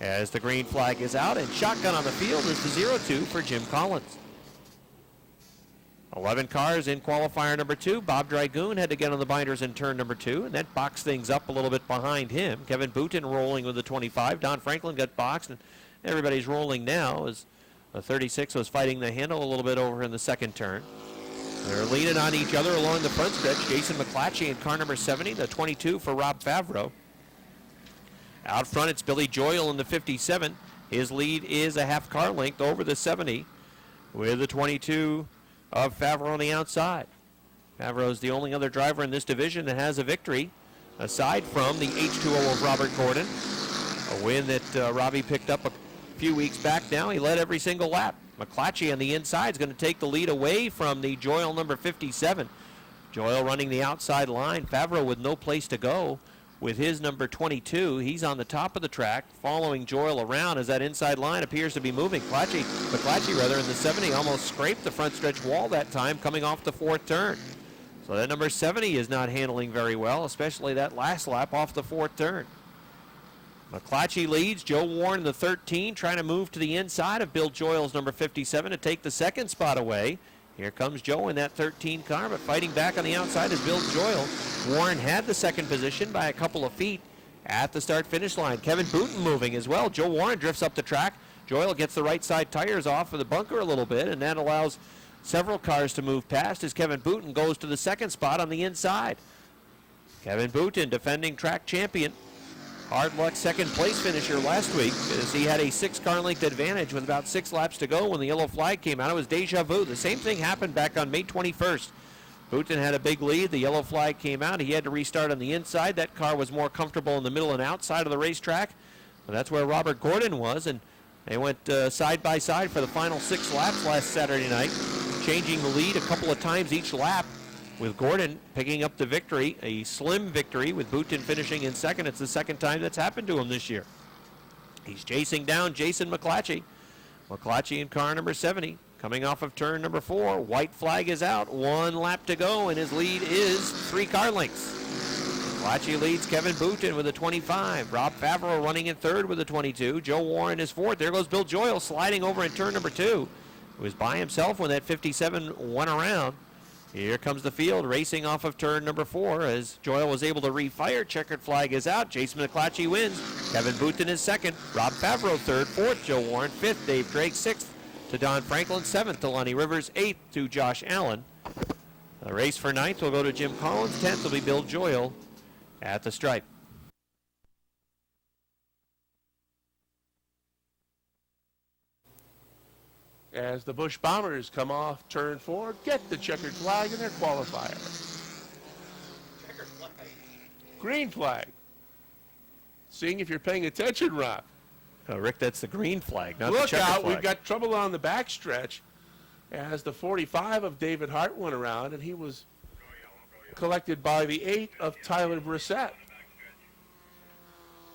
As the green flag is out, and shotgun on the field is the 0-2 for Jim Collins. 11 cars in qualifier number 2. Bob Dragoon had to get on the binders in turn number 2, and that boxed things up a little bit behind him. Kevin Booten rolling with the 25. Don Franklin got boxed, and everybody's rolling now as the 36 was fighting the handle a little bit over in the second turn. They're leaning on each other along the front stretch. Jason McClatchy in car number 70, the 22 for Rob Favreau. Out front, it's Billy Joyle in the 57. His lead is a half car length over the 70 with the 22 of Favreau on the outside. Favreau's the only other driver in this division that has a victory, aside from the H2O of Robert Gordon, a win that Robbie picked up few weeks back now, he led every single lap. McClatchy on the inside is going to take the lead away from the Joyle number 57. Joyle running the outside line. Favreau with no place to go with his number 22. He's on the top of the track, following Joyle around as that inside line appears to be moving. McClatchy in the 70 almost scraped the front stretch wall that time coming off the fourth turn. So that number 70 is not handling very well, especially that last lap off the fourth turn. McClatchy leads. Joe Warren in the 13 trying to move to the inside of Bill Joyle's number 57 to take the second spot away. Here comes Joe in that 13 car, but fighting back on the outside is Bill Joyle. Warren had the second position by a couple of feet at the start-finish line. Kevin Booten moving as well. Joe Warren drifts up the track. Joyle gets the right side tires off of the bunker a little bit, and that allows several cars to move past as Kevin Booten goes to the second spot on the inside. Kevin Booten, defending track champion. Hard luck second place finisher last week as he had a 6-car length advantage with about 6 laps to go when the yellow flag came out. It was deja vu. The same thing happened back on May 21st. Booten had a big lead. The yellow flag came out. He had to restart on the inside. That car was more comfortable in the middle and outside of the racetrack. And that's where Robert Gordon was, and they went side by side for the final 6 laps last Saturday night, changing the lead a couple of times each lap, with Gordon picking up the victory, a slim victory with Booten finishing in second. It's the second time that's happened to him this year. He's chasing down Jason McClatchy. McClatchy in car number 70, coming off of turn number 4. White flag is out, 1 lap to go, and his lead is 3 car lengths. McClatchy leads Kevin Booten with a 25. Rob Favreau running in third with a 22. Joe Warren is fourth. There goes Bill Joyle sliding over in turn number 2. He was by himself when that 57 went around. Here comes the field racing off of turn number 4 as Joyle was able to refire. Checkered flag is out. Jason McClatchy wins. Kevin Booten is second. Rob Favreau third. Fourth, Joe Warren. Fifth, Dave Drake. Sixth to Don Franklin. Seventh to Lonnie Rivers. Eighth to Josh Allen. The race for ninth will go to Jim Collins. 10th will be Bill Joyle at the stripe. As the Busch Bombers come off turn 4, get the checkered flag in their qualifier. Checkered flag. Green flag. Seeing if you're paying attention, Rob. Rick, that's the green flag, not the Look checkered out, flag. we've got trouble on the backstretch as the 45 of David Hart went around, and he was collected by the 8 of Tyler Brissett.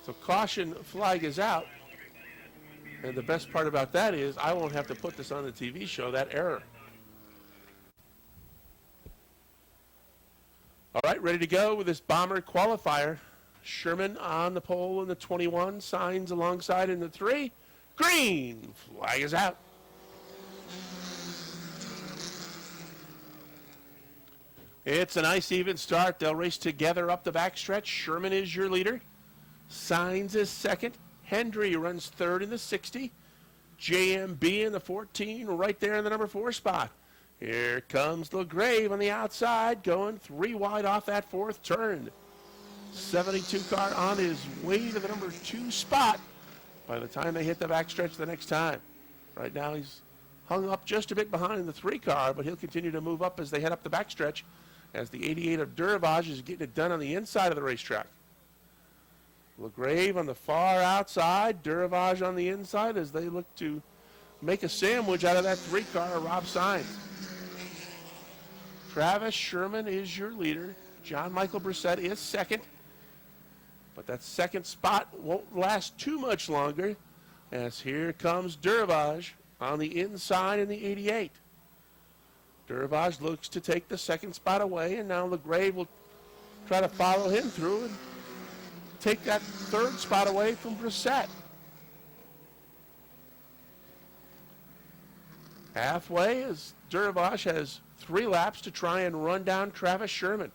So caution flag is out. And the best part about that is I won't have to put this on the TV show, that error. All right, ready to go with this Bomber qualifier. Sherman on the pole in the 21, signs alongside in the 3. Green flag is out. It's a nice even start. They'll race together up the backstretch. Sherman is your leader. Signs is second. Hendry runs third in the 60. JMB in the 14, right there in the number 4 spot. Here comes LaGrave on the outside, going 3 wide off that 4th turn. 72 car on his way to the number 2 spot by the time they hit the backstretch the next time. Right now he's hung up just a bit behind the 3 car, but he'll continue to move up as they head up the backstretch as the 88 of Duravage is getting it done on the inside of the racetrack. LaGrave on the far outside, Duravage on the inside as they look to make a sandwich out of that 3 car, Rob Sainz. Travis Sherman is your leader. John Michael Brissett is second. But that second spot won't last too much longer as here comes Duravage on the inside in the 88. Duravage looks to take the second spot away, and now LaGrave will try to follow him through and take that 3rd spot away from Brissett. Halfway as Duravage has 3 laps to try and run down Travis Sherman.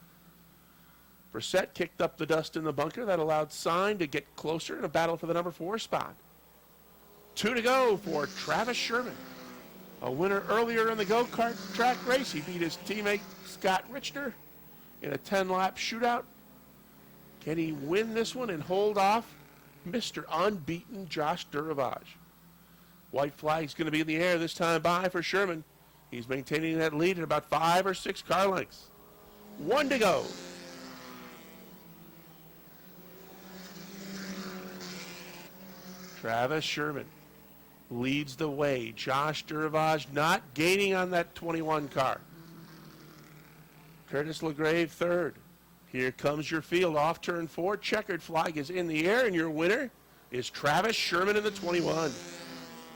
Brissett kicked up the dust in the bunker. That allowed Sign to get closer in a battle for the number 4 spot. 2 to go for Travis Sherman. A winner earlier in the go-kart track race. He beat his teammate Scott Richner in a 10-lap shootout. Can he win this one and hold off Mr. Unbeaten Josh Duravage? White flag's going to be in the air this time by for Sherman. He's maintaining that lead at about 5 or 6 car lengths. 1 to go. Travis Sherman leads the way. Josh Duravage not gaining on that 21 car. Curtis LaGrave third. Here comes your field off turn 4. Checkered flag is in the air, and your winner is Travis Sherman in the 21.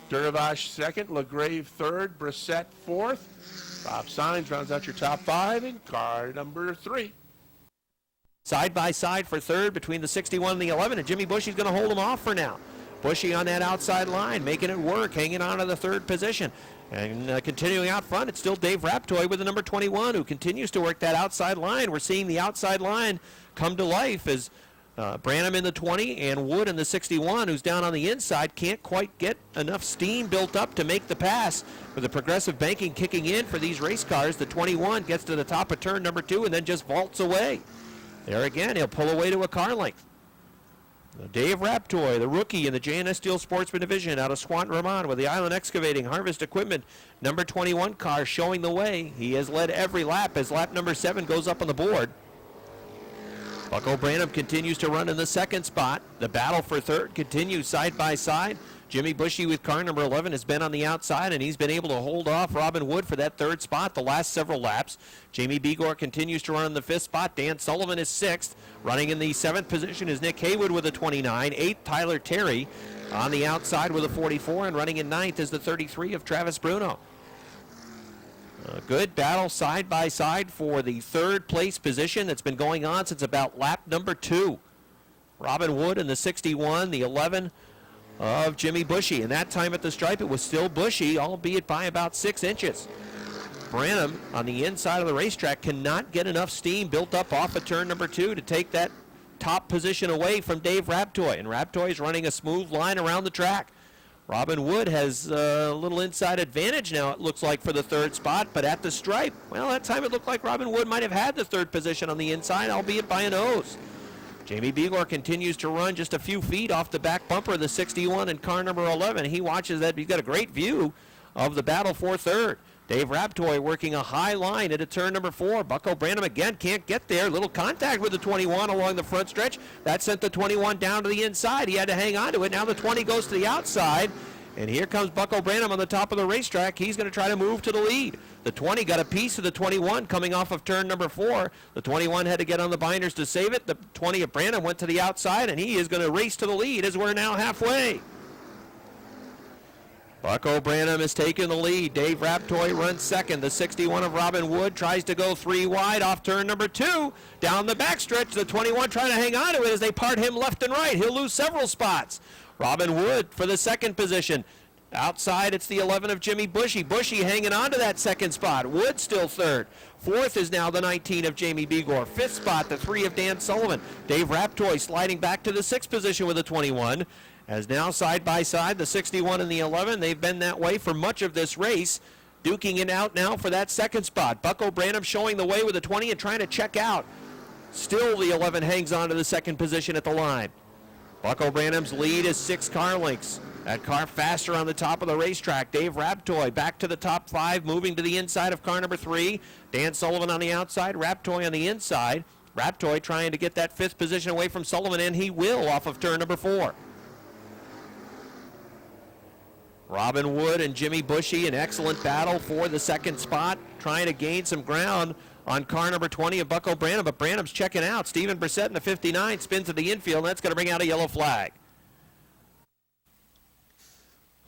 Duravage second, LaGrave third, Brissett fourth. Bob Signs rounds out your top 5 in car number 3. Side by side for third between the 61 and the 11, and Jimmy Bushy's going to hold him off for now. Bushy on that outside line, making it work, hanging on to the third position. And continuing out front, it's still Dave Raptoy with the number 21, who continues to work that outside line. We're seeing the outside line come to life as Branham in the 20 and Wood in the 61, who's down on the inside, can't quite get enough steam built up to make the pass. With the progressive banking kicking in for these race cars, the 21 gets to the top of turn number 2 and then just vaults away. There again, he'll pull away to a car length. Dave Raptoy, the rookie in the J&S Steel Sportsman Division out of Squantin, Vermont, with the Island Excavating Harvest Equipment number 21 car showing the way. He has led every lap as lap number 7 goes up on the board. Bucko Branham continues to run in the second spot. The battle for third continues side by side. Jimmy Bushy with car number 11 has been on the outside, and he's been able to hold off Robin Wood for that third spot the last several laps. Jamie Begor continues to run in the 5th spot. Dan Sullivan is 6th. Running in the 7th position is Nick Haywood with a 29. 8th, Tyler Terry on the outside with a 44, and running in 9th is the 33 of Travis Bruno. A good battle side by side for the third place position that's been going on since about lap number 2. Robin Wood in the 61, the 11 of Jimmy Bushy, and that time at the stripe it was still Bushy, albeit by about 6 inches. Branham on the inside of the racetrack cannot get enough steam built up off of turn number 2 to take that top position away from Dave Raptoy, and Raptoy is running a smooth line around the track. Robin Wood has a little inside advantage now, it looks like, for the third spot, but at the stripe, well, that time it looked like Robin Wood might have had the third position on the inside, albeit by a nose. Jamie Begor continues to run just a few feet off the back bumper of the 61 and car number 11. He watches that. He's got a great view of the battle for third. Dave Raptoy working a high line into turn number 4. Bucko Branham again can't get there. Little contact with the 21 along the front stretch. That sent the 21 down to the inside. He had to hang on to it. Now the 20 goes to the outside. And here comes Bucko Branham on the top of the racetrack. He's going to try to move to the lead. The 20 got a piece of the 21 coming off of turn number 4. The 21 had to get on the binders to save it. The 20 of Branham went to the outside, and he is going to race to the lead as we're now halfway. Bucko Branham is taking the lead. Dave Raptoy runs second. The 61 of Robin Wood tries to go 3 wide off turn number 2. Down the backstretch, the 21 trying to hang on to it as they part him left and right. He'll lose several spots. Robin Wood for the second position. Outside, it's the 11 of Jimmy Bushy. Bushy hanging on to that second spot. Wood still third. Fourth is now the 19 of Jamie Begor. 5th spot, the 3 of Dan Sullivan. Dave Raptoy sliding back to the 6th position with a 21. As now side by side, the 61 and the 11. They've been that way for much of this race. Duking it out now for that second spot. Bucko Branham showing the way with a 20 and trying to check out. Still the 11 hangs on to the second position at the line. Bucko Branham's lead is 6 car lengths. That car faster on the top of the racetrack. Dave Raptoy back to the top 5, moving to the inside of car number 3. Dan Sullivan on the outside, Raptoy on the inside. Raptoy trying to get that 5th position away from Sullivan, and he will off of turn number 4. Robin Wood and Jimmy Bushy, an excellent battle for the second spot, trying to gain some ground on car number 20 of Bucko Branham, but Branham's checking out. Stephen Brissett in the 59 spins to the infield, and that's going to bring out a yellow flag.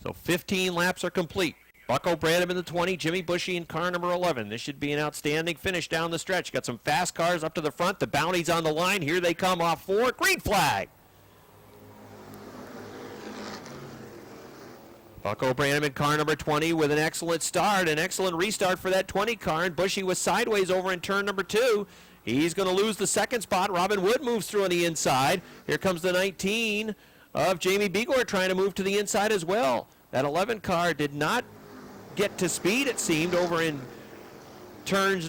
So 15 laps are complete. Bucko Branham in the 20, Jimmy Bushy in car number 11. This should be an outstanding finish down the stretch. Got some fast cars up to the front. The bounty's on the line. Here they come off 4. Green flag. Bucko Branham in car number 20 with an excellent start, an excellent restart for that 20 car, and Bushy was sideways over in turn number 2. He's going to lose the second spot. Robin Wood moves through on the inside. Here comes the 19 of Jamie Begor trying to move to the inside as well. That 11 car did not get to speed, it seemed, over in turn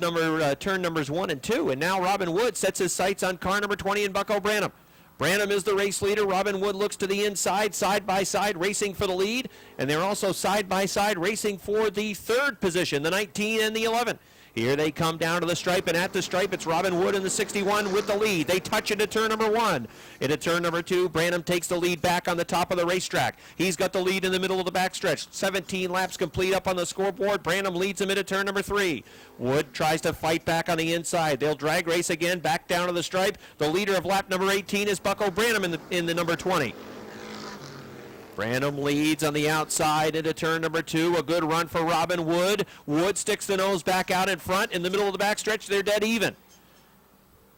numbers 1 and 2, and now Robin Wood sets his sights on car number 20 in Bucko Branham. Branham is the race leader. Robin Wood looks to the inside, side by side, racing for the lead. And they're also side by side racing for the third position, the 19 and the 11. Here they come down to the stripe, and at the stripe, it's Robin Wood in the 61 with the lead. They touch into turn number 1. Into turn number 2, Branham takes the lead back on the top of the racetrack. He's got the lead in the middle of the backstretch. 17 laps complete up on the scoreboard. Branham leads him into turn number 3. Wood tries to fight back on the inside. They'll drag race again back down to the stripe. The leader of lap number 18 is Bucko Branham in the number 20. Branham leads on the outside into turn number 2. A good run for Robin Wood. Wood sticks the nose back out in front. In the middle of the backstretch, they're dead even.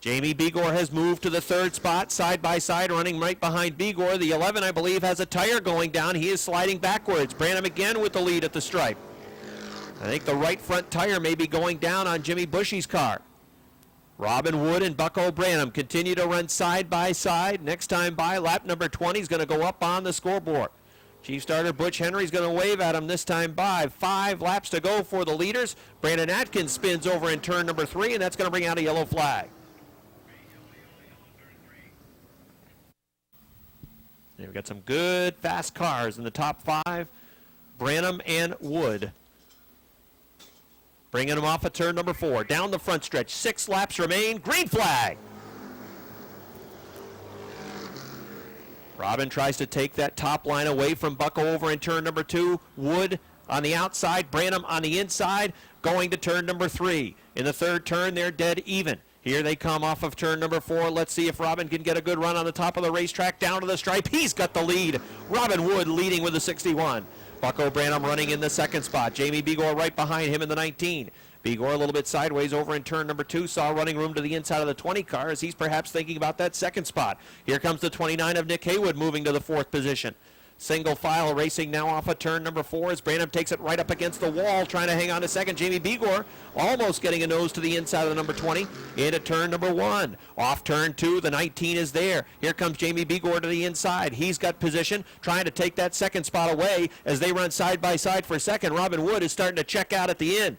Jamie Begor has moved to the 3rd spot, side by side, running right behind Begor. The 11, I believe, has a tire going down. He is sliding backwards. Branham again with the lead at the stripe. I think the right front tire may be going down on Jimmy Bushy's car. Robin Wood and Bucko Branham continue to run side by side. Next time by, lap number 20 is going to go up on the scoreboard. Chief starter Butch Henry's going to wave at him this time by. 5 laps to go for the leaders. Brandon Atkins spins over in turn number 3, and that's going to bring out a yellow flag. We've got some good fast cars in the top 5. Branham and Wood. Bringing them off at turn number 4. Down the front stretch. 6 laps remain. Green flag. Robin tries to take that top line away from Bucko over in turn number 2. Wood on the outside. Branham on the inside. Going to turn number 3. In the 3rd turn, they're dead even. Here they come off of turn number 4. Let's see if Robin can get a good run on the top of the racetrack down to the stripe. He's got the lead. Robin Wood leading with the 61. Bucko Branham running in the 2nd spot. Jamie Begor right behind him in the 19. Begor a little bit sideways over in turn number 2. Saw running room to the inside of the 20 car as he's perhaps thinking about that 2nd spot. Here comes the 29 of Nick Haywood moving to the 4th position. Single file racing now off of turn number 4 as Branham takes it right up against the wall, trying to hang on to 2nd. Jamie Begor almost getting a nose to the inside of the number 20 into turn number 1. Off turn 2, the 19 is there. Here comes Jamie Begor to the inside. He's got position, trying to take that 2nd spot away as they run side by side for 2nd. Robin Wood is starting to check out at the end.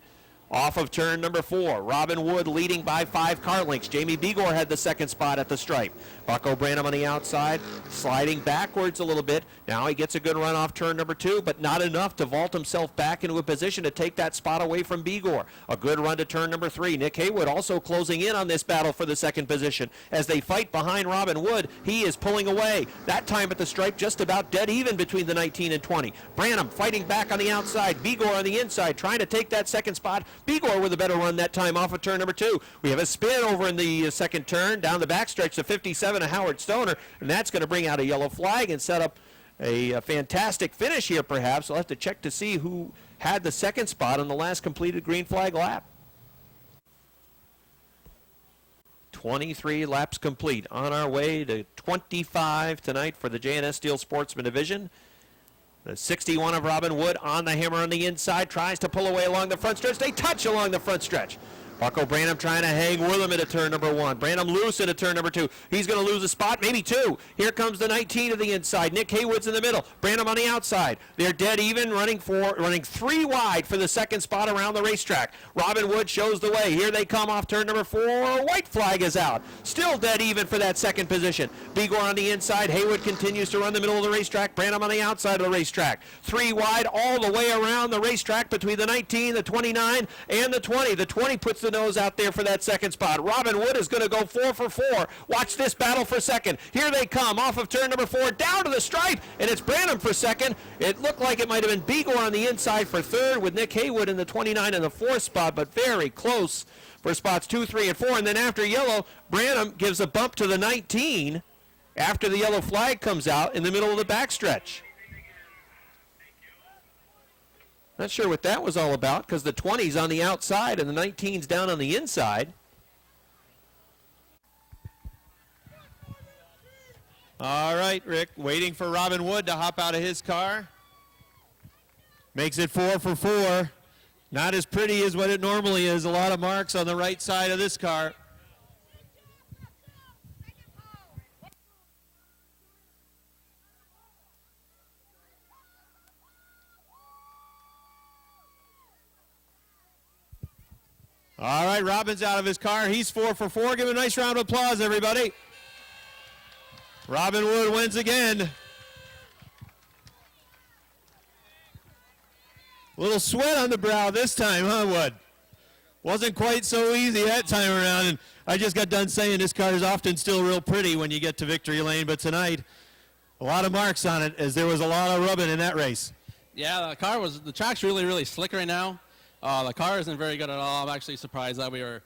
Off of turn number 4, Robin Wood leading by 5 car lengths. Jamie Begor had the 2nd spot at the stripe. Bucko Branham on the outside, sliding backwards a little bit. Now he gets a good run off turn number 2, but not enough to vault himself back into a position to take that spot away from Begor. A good run to turn number 3. Nick Haywood also closing in on this battle for the 2nd position. As they fight behind Robin Wood, he is pulling away. That time at the stripe, just about dead even between the 19 and 20. Branham fighting back on the outside. Begor on the inside, trying to take that 2nd spot. Begor with a better run that time off of turn number 2. We have a spin over in the 2nd turn, down the backstretch to 57 of Howard Stoner, and that's going to bring out a yellow flag and set up a fantastic finish here perhaps. We'll have to check to see who had the 2nd spot on the last completed green flag lap. 23 laps complete. On our way to 25 tonight for the J&S Steel Sportsman Division. The 61 of Robin Wood on the hammer on the inside, tries to pull away along the front stretch. They touch along the front stretch. Bucko Branham trying to hang with him into turn number 1. Branham loose into turn number 2. He's going to lose a spot, maybe 2. Here comes the 19 to the inside. Nick Haywood's in the middle. Branham on the outside. They're dead even, running 3 wide for the 2nd spot around the racetrack. Robin Wood shows the way. Here they come off turn number 4. White flag is out. Still dead even for that 2nd position. Begor on the inside. Haywood continues to run the middle of the racetrack. Branham on the outside of the racetrack. 3 wide all the way around the racetrack between the 19, the 29, and the 20. The 20 puts the nose out there for that 2nd spot. Robin Wood is going to go 4 for 4. Watch this battle for 2nd. Here they come off of turn number 4 down to the stripe, and it's Branham for 2nd. It looked like it might have been Begor on the inside for 3rd with Nick Haywood in the 29 and the 4th spot, but very close for spots 2, 3, and 4. And then after yellow, Branham gives a bump to the 19 after the yellow flag comes out in the middle of the backstretch. Not sure what that was all about because the 20's on the outside and the 19's down on the inside. All right, Rick, waiting for Robin Wood to hop out of his car. Makes it 4 for 4. Not as pretty as what it normally is. A lot of marks on the right side of this car. All right, Robin's out of his car. He's 4 for 4. Give him a nice round of applause, everybody. Robin Wood wins again. A little sweat on the brow this time, huh, Wood? Wasn't quite so easy that time around, and I just got done saying this car is often still real pretty when you get to victory lane, but tonight, a lot of marks on it as there was a lot of rubbing in that race. Yeah, the track's really, really slick right now. The car isn't very good at all. I'm actually surprised that we were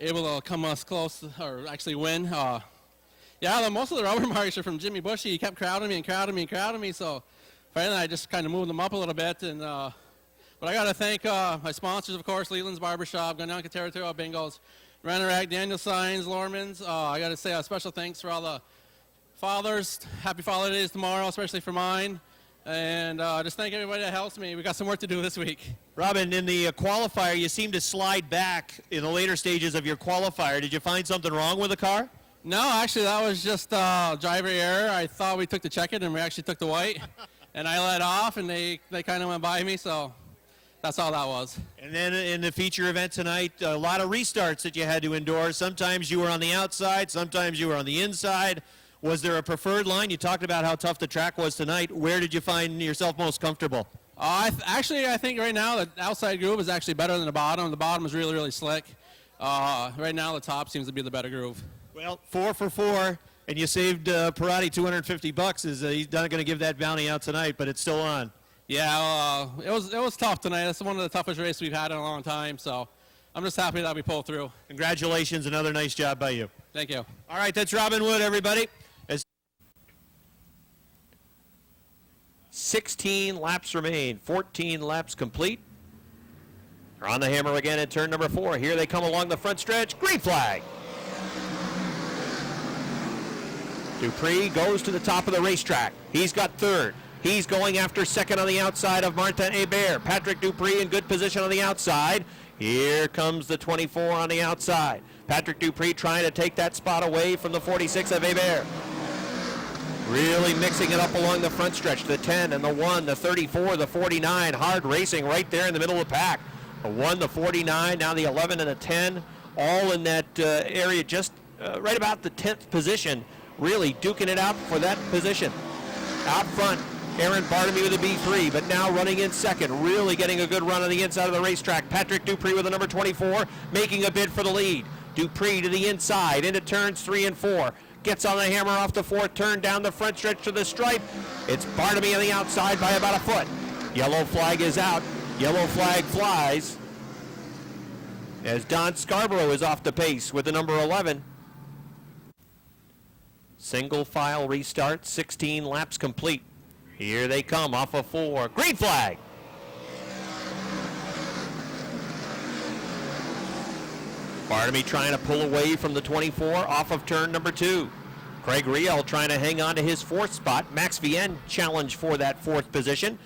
able to come us close or actually win. Most of the rubber marks are from Jimmy Bushy. He kept crowding me, so finally I just kind of moved them up a little bit. And but I got to thank my sponsors, of course, Leland's Barbershop, Gunyanka Territorial Bingos, Renorak, Daniel Signs, Lorman's. I got to say a special thanks for all the fathers. Happy Father's Day tomorrow, especially for mine. And just thank everybody that helps me. We got some work to do this week. Robin, in the qualifier, you seemed to slide back in the later stages of your qualifier. Did you find something wrong with the car? No, actually, that was just driver error. I thought we took the check-in, and we actually took the white. And I let off, and they kind of went by me, so that's all that was. And then in the feature event tonight, a lot of restarts that you had to endure. Sometimes you were on the outside, sometimes you were on the inside. Was there a preferred line? You talked about how tough the track was tonight. Where did you find yourself most comfortable? I think right now the outside groove is actually better than the bottom. The bottom is really, really slick. Right now the top seems to be the better groove. Well, 4 for 4, and you saved Parati $250. He's not going to give that bounty out tonight, but it's still on. Yeah, it was tough tonight. That's one of the toughest races we've had in a long time, so I'm just happy that we pulled through. Congratulations, another nice job by you. Thank you. All right, that's Robin Wood, everybody. 16 laps remain, 14 laps complete. They're on the hammer again at turn number 4. Here they come along the front stretch. Green flag. Dupree goes to the top of the racetrack. He's got third. He's going after second on the outside of Martin Hebert. Patrick Dupree in good position on the outside. Here comes the 24 on the outside. Patrick Dupree trying to take that spot away from the 46 of Hebert. Really mixing it up along the front stretch. The 10 and the 1, the 34, the 49. Hard racing right there in the middle of the pack. The 1, the 49, now the 11 and the 10. All in that area just right about the 10th position. Really duking it out for that position. Out front, Aaron Bartamy with a B3, but now running in second. Really getting a good run on the inside of the racetrack. Patrick Dupree with the number 24, making a bid for the lead. Dupree to the inside, into turns 3 and 4. Gets on the hammer off the 4th turn, down the front stretch to the stripe. It's Bartamy on the outside by about a foot. Yellow flag is out. Yellow flag flies as Don Scarborough is off the pace with the number 11. Single file restart, 16 laps complete. Here they come off of 4. Green flag. Bartamy trying to pull away from the 24 off of turn number 2. Craig Riel trying to hang on to his 4th spot. Max Vienne challenged for that 4th position.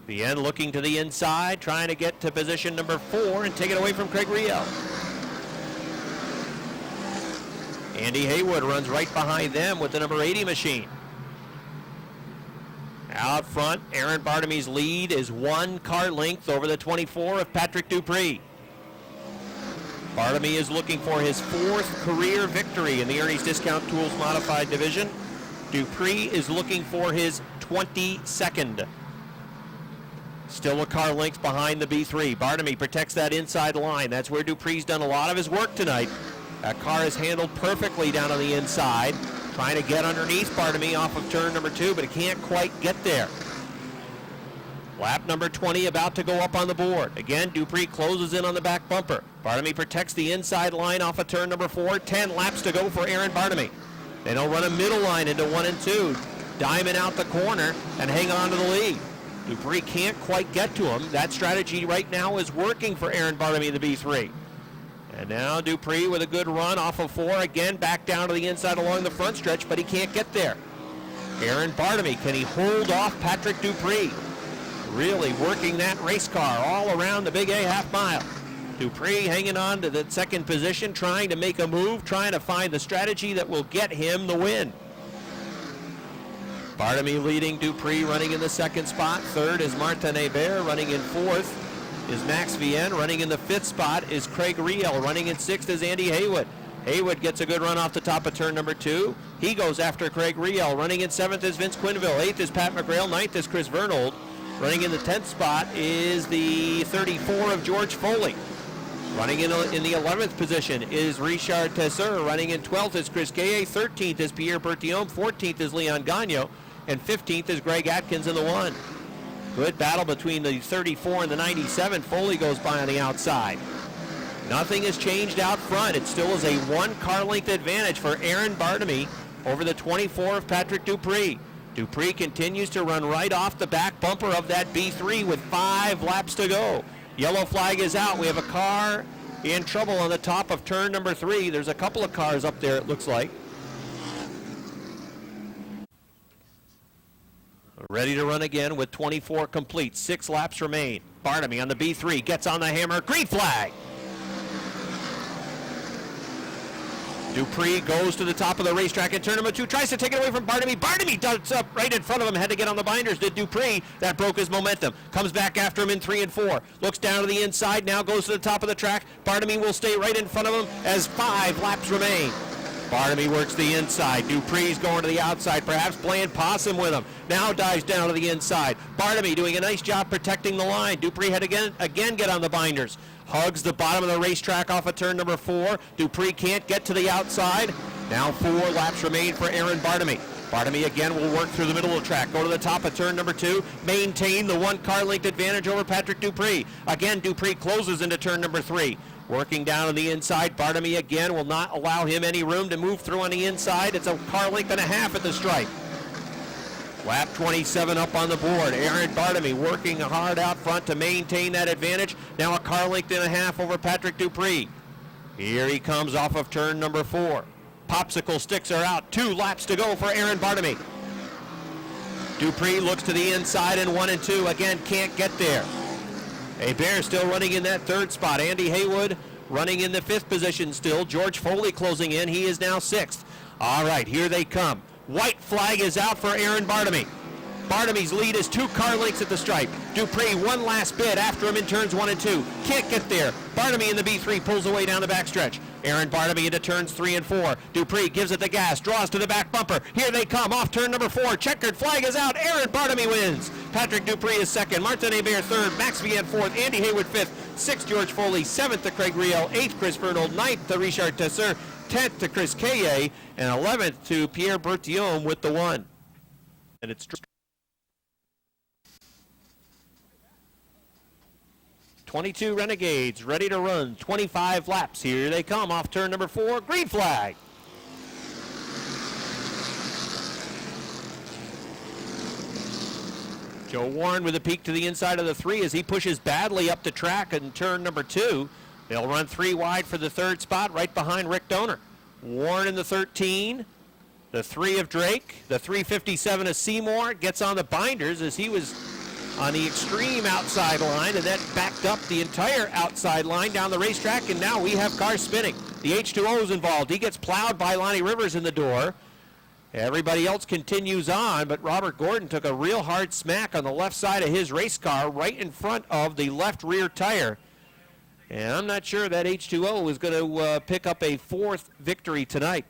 Vienne looking to the inside, trying to get to position number 4 and take it away from Craig Riel. Andy Haywood runs right behind them with the number 80 machine. Out front, Aaron Bartamy's lead is 1 car length over the 24 of Patrick Dupree. Bartamy is looking for his 4th career victory in the Ernie's Discount Tools Modified Division. Dupree is looking for his 22nd. Still a car length behind the B3. Bartamy protects that inside line. That's where Dupree's done a lot of his work tonight. That car is handled perfectly down on the inside. Trying to get underneath Bartamy off of turn number 2, but he can't quite get there. Lap number 20 about to go up on the board. Again, Dupree closes in on the back bumper. Bartamy protects the inside line off of turn number 4. 10 laps to go for Aaron Bartamy. Then he'll run a middle line into 1 and 2. Diamond out the corner and hang on to the lead. Dupree can't quite get to him. That strategy right now is working for Aaron Bartamy, the B3. And now Dupree with a good run off of 4. Again, back down to the inside along the front stretch, but he can't get there. Aaron Bartamy, can he hold off Patrick Dupree? Really working that race car all around the Big A half mile. Dupree hanging on to the 2nd position, trying to make a move, trying to find the strategy that will get him the win. Bartamy leading, Dupree running in the 2nd spot. 3rd is Martin Hebert, running in 4th is Max Vienne. Running in the 5th spot is Craig Riel. Running in 6th is Andy Haywood. Haywood gets a good run off the top of turn number 2. He goes after Craig Riel. Running in 7th is Vince Quinville. 8th is Pat McGrail. 9th is Chris Vernold. Running in the 10th spot is the 34 of George Foley. Running in the 11th position is Richard Tesser. Running in 12th is Chris Kaye. 13th is Pierre Bertillon. 14th is Leon Gagnon. And 15th is Greg Atkins in the 1. Good battle between the 34 and the 97. Foley goes by on the outside. Nothing has changed out front. It still is a 1 car length advantage for Aaron Bartamy over the 24 of Patrick Dupree. Dupree continues to run right off the back bumper of that B3 with 5 laps to go. Yellow flag is out. We have a car in trouble on the top of turn number 3. There's a couple of cars up there, it looks like. Ready to run again with 24 complete. 6 laps remain. Bartamy on the B3 gets on the hammer. Green flag. Dupree goes to the top of the racetrack in turn number 2, tries to take it away from Bartamy. Bartamy darts up right in front of him, had to get on the binders, did Dupree. That broke his momentum. Comes back after him in 3 and 4. Looks down to the inside, now goes to the top of the track. Bartamy will stay right in front of him as 5 laps remain. Bartamy works the inside. Dupree's going to the outside, perhaps playing possum with him. Now dives down to the inside. Bartamy doing a nice job protecting the line. Dupree had again get on the binders. Hugs the bottom of the racetrack off of turn number 4. Dupree can't get to the outside. Now 4 laps remain for Aaron Bartamy. Bartamy again will work through the middle of the track, go to the top of turn number 2, maintain the 1 car length advantage over Patrick Dupree. Again, Dupree closes into turn number 3. Working down on the inside, Bartamy again will not allow him any room to move through on the inside. It's a car length and a half at the stripe. Lap 27 up on the board. Aaron Bartamy working hard out front to maintain that advantage. Now a car length and a half over Patrick Dupree. Here he comes off of turn number 4. Popsicle sticks are out. 2 laps to go for Aaron Bartamy. Dupree looks to the inside in 1 and 2. Again, can't get there. Hebert still running in that 3rd spot. Andy Haywood running in the 5th position still. George Foley closing in. He is now 6th. All right, here they come. White flag is out for Aaron Bartamy. Bartamy's lead is 2 car lengths at the stripe. Dupree one last bid after him in turns 1 and 2. Can't get there. Bartamy in the B3 pulls away down the backstretch. Aaron Bartamy into turns 3 and 4. Dupree gives it the gas, draws to the back bumper. Here they come off turn number 4. Checkered flag is out. Aaron Bartamy wins. Patrick Dupree is 2nd. Martin Hebert 3rd. Max Vian 4th. Andy Haywood 5th. 6th George Foley. 7th to Craig Riel. 8th Chris Fernald. 9th to Richard Tesser. 10th to Chris Kaye. And 11th to Pierre Bertillon with the 1. And it's 22 Renegades ready to run 25 laps. Here they come off turn number 4. Green flag. Joe Warren with a peek to the inside of the 3 as he pushes badly up the track in turn number 2. They'll run 3 wide for the 3rd spot right behind Rick Donor. Warren in the 13. The 3 of Drake. The 357 of Seymour gets on the binders as he was on the extreme outside line, and that backed up the entire outside line down the racetrack, and now we have cars spinning. The H2O is involved. He gets plowed by Lonnie Rivers in the door. Everybody else continues on, but Robert Gordon took a real hard smack on the left side of his race car right in front of the left rear tire. And I'm not sure that H2O is going to pick up a 4th victory tonight.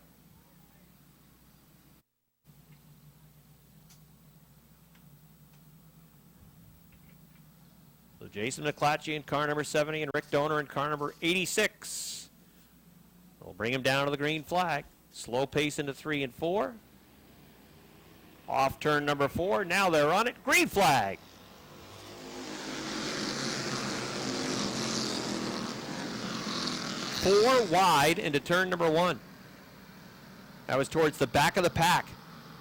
Jason McClatchy in car number 70 and Rick Donor in car number 86. We'll bring him down to the green flag. Slow pace into 3 and 4. Off turn number 4. Now they're on it. Green flag. Four wide into turn number 1. That was towards the back of the pack.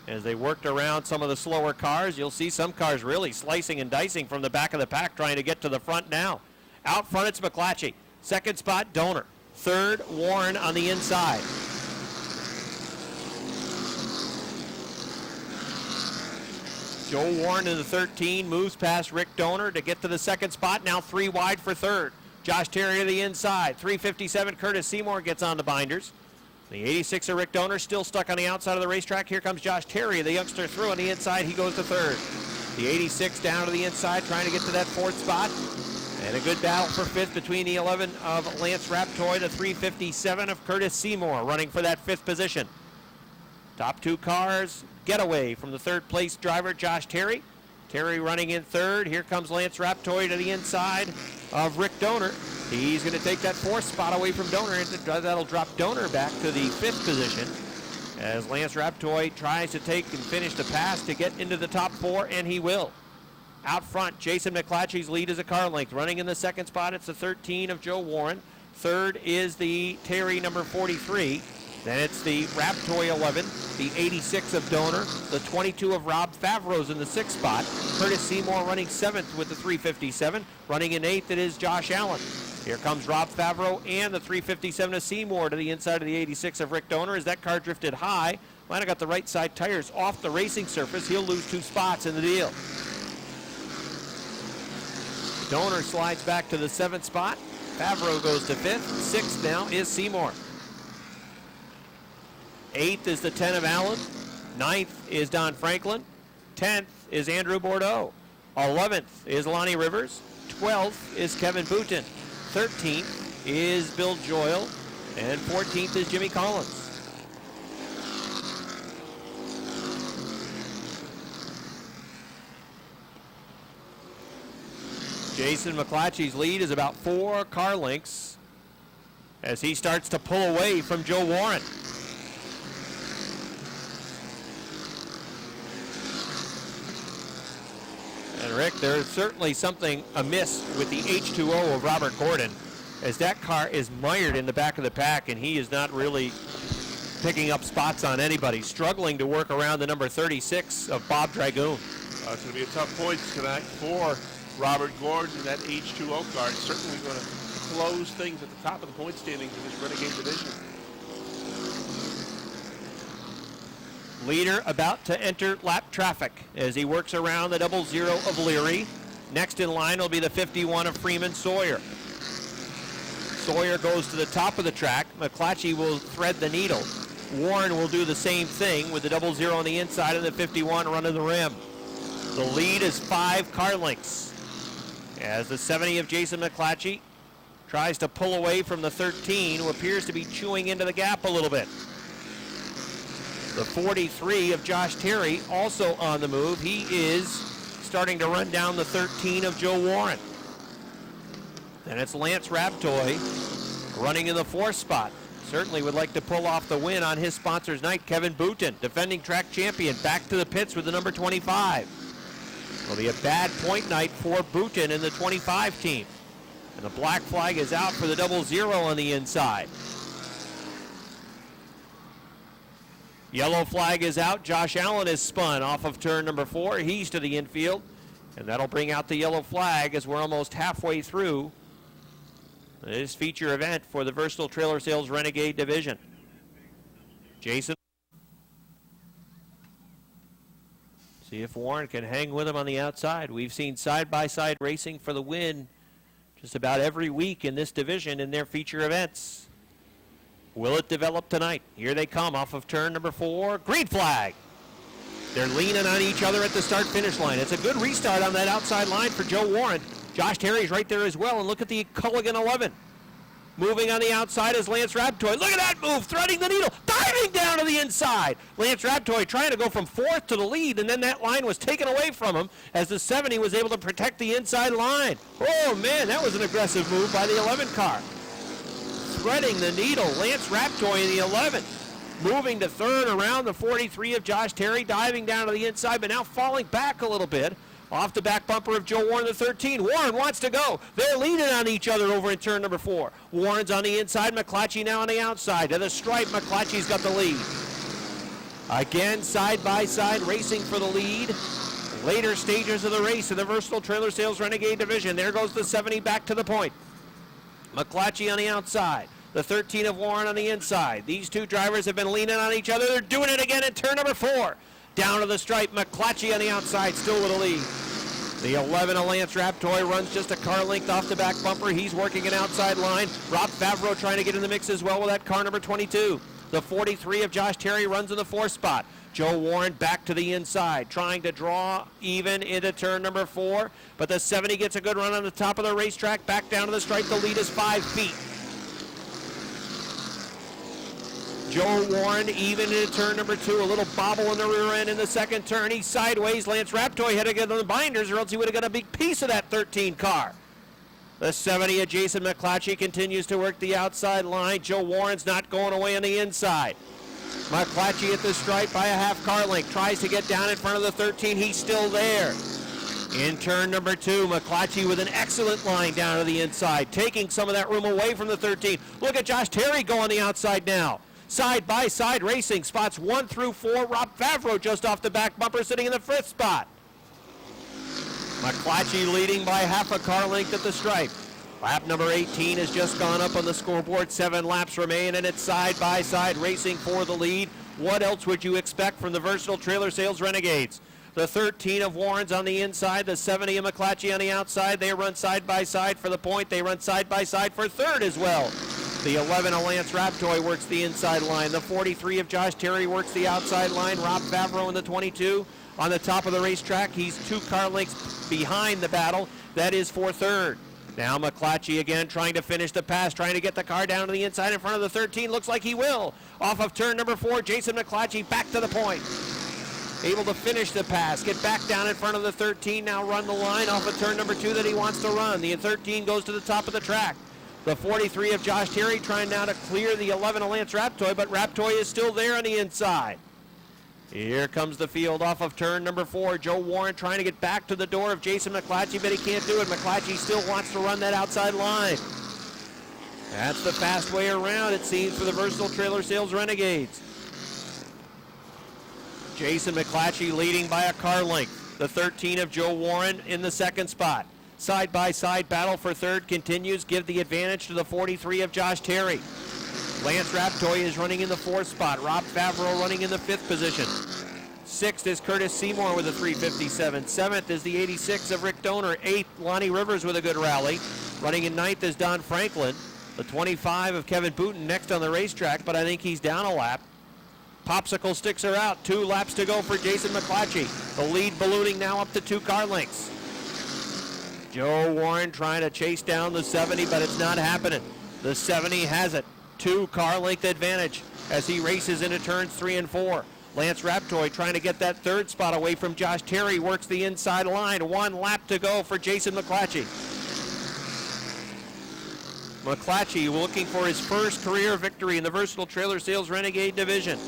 As they worked around some of the slower cars, you'll see some cars really slicing and dicing from the back of the pack trying to get to the front now. Out front, it's McClatchy. 2nd spot, Donor. 3rd, Warren on the inside. Joe Warren in the 13 moves past Rick Donor to get to the 2nd spot. Now 3 wide for 3rd. Josh Terry to the inside. 357, Curtis Seymour gets on the binders. The 86 of Rick Donor still stuck on the outside of the racetrack. Here comes Josh Terry, the youngster through on the inside. He goes to 3rd. The 86 down to the inside, trying to get to that 4th spot. And a good battle for 5th between the 11 of Lance Raptoy, the 357 of Curtis Seymour, running for that 5th position. Top 2 cars, getaway from the 3rd place driver, Josh Terry. Terry running in third. Here comes Lance Raptoy to the inside of Rick Donor. He's going to take that fourth spot away from Donor. That'll drop Donor back to the fifth position as Lance Raptoy tries to take and finish the pass to get into the top four, and he will. Out front, Jason McClatchy's lead is a car length. Running in the second spot, it's the 13 of Joe Warren. Third is the Terry number 43. Then it's the Raptoy 11, the 86 of Donor, the 22 of Rob Favreau's in the sixth spot. Curtis Seymour running seventh with the 357. Running in eighth, it is Josh Allen. Here comes Rob Favreau and the 357 of Seymour to the inside of the 86 of Rick Donor as that car drifted high. Atlanta got the right side tires off the racing surface. He'll lose 2 spots in the deal. Donor slides back to the 7th spot. Favreau goes to 5th. 6th now is Seymour. 8th is the 10 of Allen. 9th is Don Franklin. 10th is Andrew Bordeaux. 11th is Lonnie Rivers. 12th is Kevin Boutin. 13th is Bill Joyle. And 14th is Jimmy Collins. Jason McClatchy's lead is about 4 car lengths as he starts to pull away from Joe Warren. And Rick, there's certainly something amiss with the H2O of Robert Gordon as that car is mired in the back of the pack and he is not really picking up spots on anybody, struggling to work around the number 36 of Bob Dragoon. It's going to be a tough points tonight for Robert Gordon in that H2O car. It's certainly going to close things at the top of the point standings in this Renegade division. Leader about to enter lap traffic as he works around the 00 of Leary. Next in line will be the 51 of Freeman Sawyer. Sawyer goes to the top of the track. McClatchy will thread the needle. Warren will do the same thing with the 00 on the inside and the 51 running the rim. The lead is 5 car lengths as the 70 of Jason McClatchy tries to pull away from the 13, who appears to be chewing into the gap a little bit. The 43 of Josh Terry also on the move. He is starting to run down the 13 of Joe Warren. And it's Lance Raptoy running in the 4th spot. Certainly would like to pull off the win on his sponsor's night. Kevin Boutin, defending track champion, back to the pits with the number 25. It'll be a bad point night for Boutin in the 25 team. And the black flag is out for the 00 on the inside. Yellow flag is out. Josh Allen is spun off of turn number 4. He's to the infield. And that'll bring out the yellow flag as we're almost halfway through this feature event for the Versatile Trailer Sales Renegade Division. Jason. See if Warren can hang with him on the outside. We've seen side-by-side racing for the win just about every week in this division in their feature events. Will it develop tonight? Here they come off of turn number 4. Green flag. They're leaning on each other at the start-finish line. It's a good restart on that outside line for Joe Warren. Josh Terry's right there as well, and look at the Culligan 11. Moving on the outside is Lance Raptoy. Look at that move, threading the needle, diving down to the inside. Lance Raptoy trying to go from 4th to the lead, and then that line was taken away from him as the 70 was able to protect the inside line. Oh, man, that was an aggressive move by the 11 car. Threading the needle, Lance Raptoy in the 11. Moving to 3rd around the 43 of Josh Terry, diving down to the inside, but now falling back a little bit. Off the back bumper of Joe Warren, the 13. Warren wants to go. They're leaning on each other over in turn number 4. Warren's on the inside, McClatchy now on the outside. To the stripe, McClatchy's got the lead. Again, side-by-side racing for the lead. Later stages of the race in the Versatile Trailer Sales Renegade Division. There goes the 70 back to the point. McClatchy on the outside. The 13 of Warren on the inside. These two drivers have been leaning on each other. They're doing it again in turn number 4. Down to the stripe, McClatchy on the outside, still with a lead. The 11 of Lance Raptoy runs just a car length off the back bumper. He's working an outside line. Rob Favreau trying to get in the mix as well with that car number 22. The 43 of Josh Terry runs in the 4th spot. Joe Warren back to the inside, trying to draw even into turn number 4. But the 70 gets a good run on the top of the racetrack. Back down to the stripe. The lead is 5 feet. Joe Warren even into turn number 2. A little bobble in the rear end in the second turn. He's sideways. Lance Raptoy had to get on the binders or else he would have got a big piece of that 13 car. The 70 of Jason McClatchy continues to work the outside line. Joe Warren's not going away on the inside. McClatchy at the stripe by a half car length. Tries to get down in front of the 13. He's still there. In turn number 2, McClatchy with an excellent line down to the inside, taking some of that room away from the 13. Look at Josh Terry go on the outside now. Side by side racing, spots 1 through 4. Rob Favreau just off the back bumper, sitting in the 5th spot. McClatchy leading by half a car length at the stripe. Lap number 18 has just gone up on the scoreboard. 7 laps remain, and it's side by side racing for the lead. What else would you expect from the versatile trailer sales Renegades? The 13 of Warren's on the inside, the 70 of McClatchy on the outside. They run side by side for the point. They run side by side for third as well. The 11 of Lance Raptoy works the inside line. The 43 of Josh Terry works the outside line. Rob Favreau in the 22 on the top of the racetrack. He's 2 car lengths behind the battle. That is for third. Now McClatchy again trying to finish the pass, trying to get the car down to the inside in front of the 13. Looks like he will. Off of turn number 4, Jason McClatchy back to the point. Able to finish the pass, get back down in front of the 13, now run the line off of turn number 2 that he wants to run. The 13 goes to the top of the track. The 43 of Josh Terry trying now to clear the 11 of Lance Raptoy, but Raptoy is still there on the inside. Here comes the field off of turn number 4. Joe Warren trying to get back to the door of Jason McClatchy, but he can't do it. McClatchy still wants to run that outside line. That's the fast way around, it seems, for the versatile trailer sales Renegades. Jason McClatchy leading by a car length. The 13 of Joe Warren in the second spot. Side-by-side battle for third continues. Give the advantage to the 43 of Josh Terry. Lance Raptoy is running in the 4th spot. Rob Favreau running in the 5th position. 6th is Curtis Seymour with a 357. 7th is the 86 of Rick Donor. 8th, Lonnie Rivers with a good rally. Running in 9th is Don Franklin. The 25 of Kevin Booten next on the racetrack, but I think he's down a lap. Popsicle sticks are out. 2 laps to go for Jason McClatchy. The lead ballooning now up to 2 car lengths. Joe Warren trying to chase down the 70, but it's not happening. The 70 has it. 2 car length advantage as he races into turns 3 and 4. Lance Raptoy trying to get that 3rd spot away from Josh Terry. Works the inside line. 1 lap to go for Jason McClatchy. McClatchy looking for his first career victory in the Versatile Trailer Sales Renegade Division.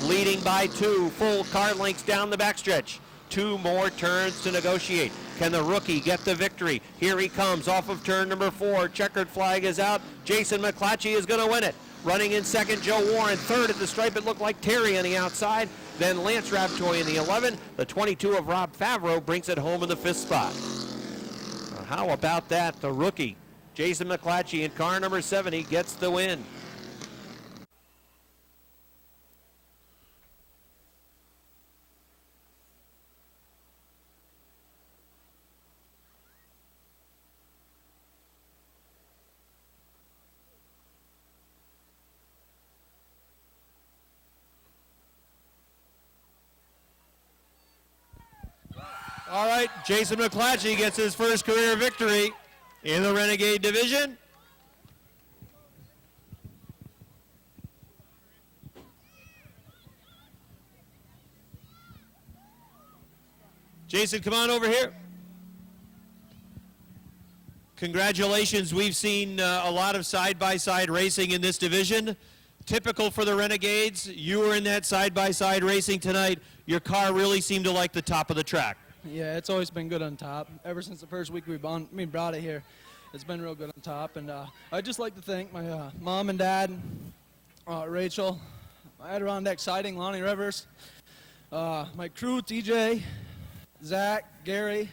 Leading by 2 full car lengths down the backstretch. 2 more turns to negotiate. Can the rookie get the victory? Here he comes off of turn number 4. Checkered flag is out. Jason McClatchy is going to win it. Running in second, Joe Warren. 3rd at the stripe, it looked like Terry on the outside. Then Lance Raptoy in the 11. The 22 of Rob Favreau brings it home in the 5th spot. How about that? The rookie, Jason McClatchy, in car number 70, gets the win. All right, Jason McClatchy gets his first career victory in the Renegade Division. Jason, come on over here. Congratulations. We've seen a lot of side-by-side racing in this division. Typical for the Renegades. You were in that side-by-side racing tonight. Your car really seemed to like the top of the track. Yeah, it's always been good on top. Ever since the first week we brought it here, it's been real good on top. And I'd just like to thank my mom and dad, Rachel, my Adirondack Siding, Lonnie Rivers, my crew, TJ, Zach, Gary.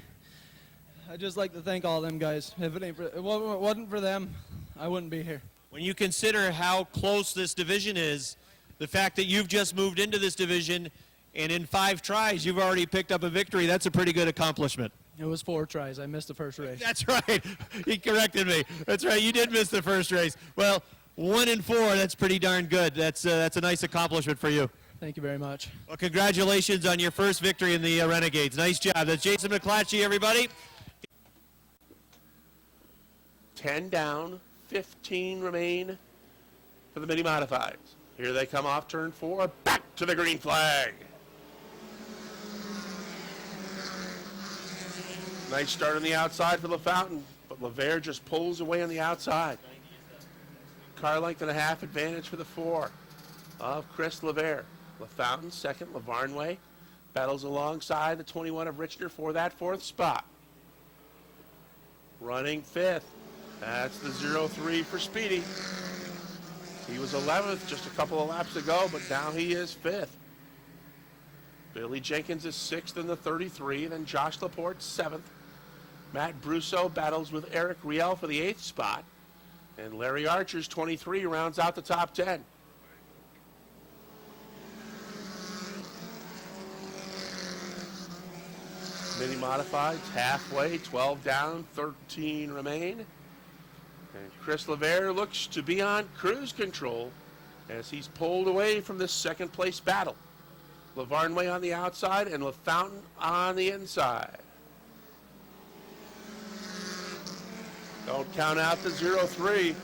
I'd just like to thank all them guys. If it wasn't for them, I wouldn't be here. When you consider how close this division is, the fact that you've just moved into this division, and in 5 tries, you've already picked up a victory. That's a pretty good accomplishment. It was 4 tries. I missed the first race. That's right. He corrected me. That's right. You did miss the first race. Well, 1 and 4, that's pretty darn good. That's a nice accomplishment for you. Thank you very much. Well, congratulations on your first victory in the Renegades. Nice job. That's Jason McClatchy, everybody. 10 down, 15 remain for the mini modifieds. Here they come off turn 4, back to the green flag. Nice start on the outside for LaFountain, but LeVere just pulls away on the outside. Car length and a half advantage for the 4 of Chris LeVere. LaFountain second, Lavarnway battles alongside the 21 of Richner for that 4th spot. Running 5th, that's the 0-3 for Speedy. He was 11th just a couple of laps ago, but now he is 5th. Billy Jenkins is 6th in the 33, then Josh Laporte 7th. Matt Brusso battles with Eric Riel for the 8th spot, and Larry Archer's 23 rounds out the top 10. Mini modifieds halfway, 12 down, 13 remain. And Chris LeVere looks to be on cruise control as he's pulled away from this second place battle. Lavarnway on the outside and LaFountain on the inside. Don't count out the 0-3.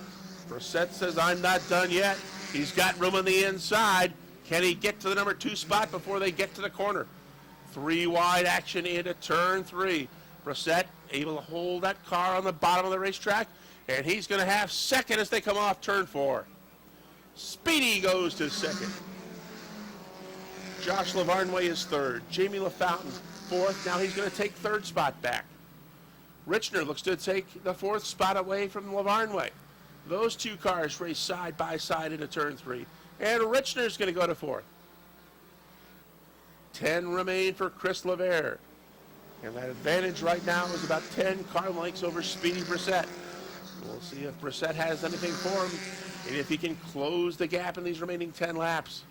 Brissett says, I'm not done yet. He's got room on the inside. Can he get to the number 2 spot before they get to the corner? 3 wide action into turn 3. Brissett able to hold that car on the bottom of the racetrack, and he's going to have second as they come off turn 4. Speedy goes to second. Josh Lavarnway is 3rd. Jamie LaFountain 4th. Now he's going to take 3rd spot back. Richner looks to take the 4th spot away from Lavarnway. Those 2 cars race side by side into turn 3. And Richner's going to go to 4th. 10 remain for Chris LeVere. And that advantage right now is about 10 car lengths over Speedy Brissett. We'll see if Brissett has anything for him and if he can close the gap in these remaining 10 laps.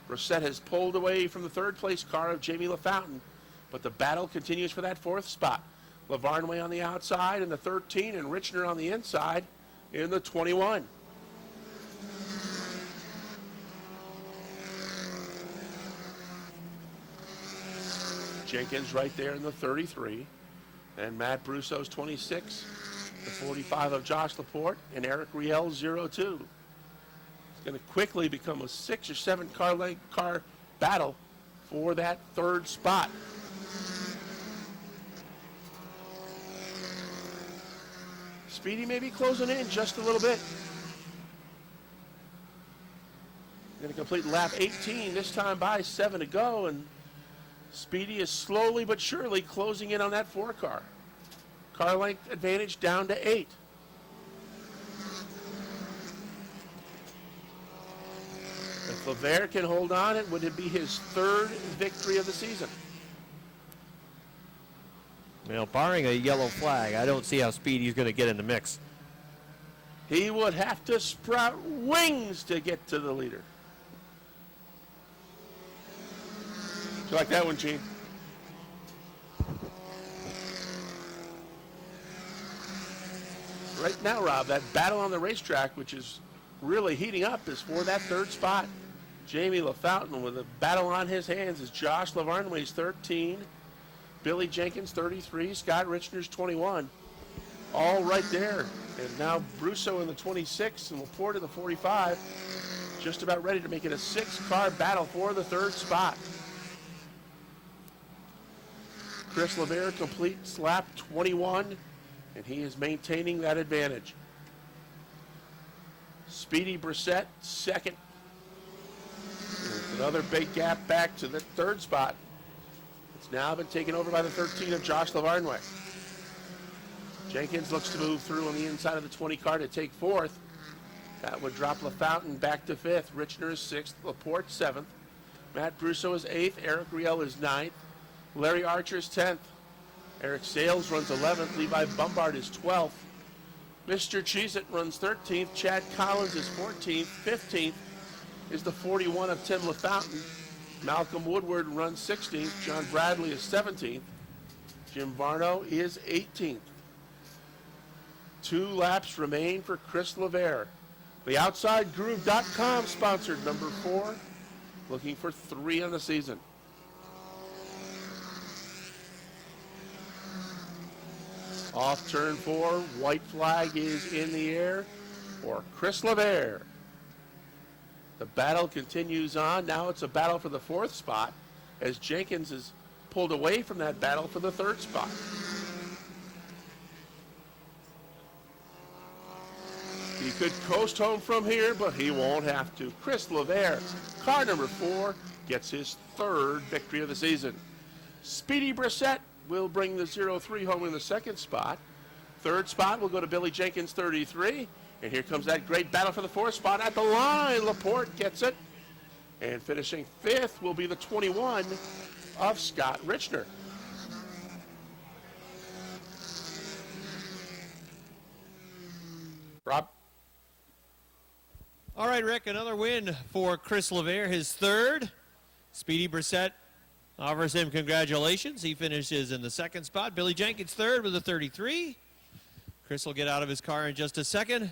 Brissett has pulled away from the 3rd place car of Jamie LaFountain, but the battle continues for that 4th spot. Lavarnway on the outside in the 13 and Richner on the inside in the 21. Jenkins right there in the 33, and Matt Brusso's 26, the 45 of Josh Laporte, and Eric Riel 0-2. It's going to quickly become a 6 or 7 car battle for that 3rd spot. Speedy may be closing in just a little bit. Going to complete lap 18, this time by 7 to go, and Speedy is slowly but surely closing in on that 4 car. Car length advantage down to 8. If LeVere can hold on, it would be his 3rd victory of the season. Well, barring a yellow flag, I don't see how Speedy's going to get in the mix. He would have to sprout wings to get to the leader. Do you like that one, Gene? Right now, Rob, that battle on the racetrack, which is really heating up, is for that 3rd spot. Jamie LaFountain with a battle on his hands is Josh Lavarnway's 13, Billy Jenkins 33, Scott Richner's 21. All right there. And now Brusso in the 26 and Laporte in the 45. Just about ready to make it a 6-car battle for the 3rd spot. Chris LeVere completes lap 21, and he is maintaining that advantage. Speedy Brissett, 2nd. Another big gap back to the 3rd spot. It's now been taken over by the 13 of Josh Lavarnway. Jenkins looks to move through on the inside of the 20 car to take 4th. That would drop LaFountain back to 5th. Richner is 6th. Laporte 7th. Matt Brusso is 8th. Eric Riel is 9th. Larry Archer is 10th. Eric Sales runs 11th. Levi Bombard is 12th. Mr. Cheez-It runs 13th. Chad Collins is 14th. 15th is the 41 of Tim LaFountain. Malcolm Woodward runs 16th. John Bradley is 17th. Jim Varno is 18th. 2 laps remain for Chris LeVere. The OutsideGroove.com sponsored number 4, looking for 3 on the season. Off turn 4, white flag is in the air for Chris LeVere. The battle continues on. Now it's a battle for the 4th spot as Jenkins is pulled away from that battle for the 3rd spot. He could coast home from here, but he won't have to. Chris LeVere, car number 4, gets his 3rd victory of the season. Speedy Brissett will bring the 03 home in the 2nd spot. 3rd spot will go to Billy Jenkins, 33. And here comes that great battle for the 4th spot at the line. Laporte gets it. And finishing 5th will be the 21 of Scott Richner. Rob? All right, Rick, another win for Chris LeVere, his 3rd. Speedy Brissett offers him congratulations. He finishes in the 2nd spot. Billy Jenkins 3rd with a 33. Chris will get out of his car in just a second.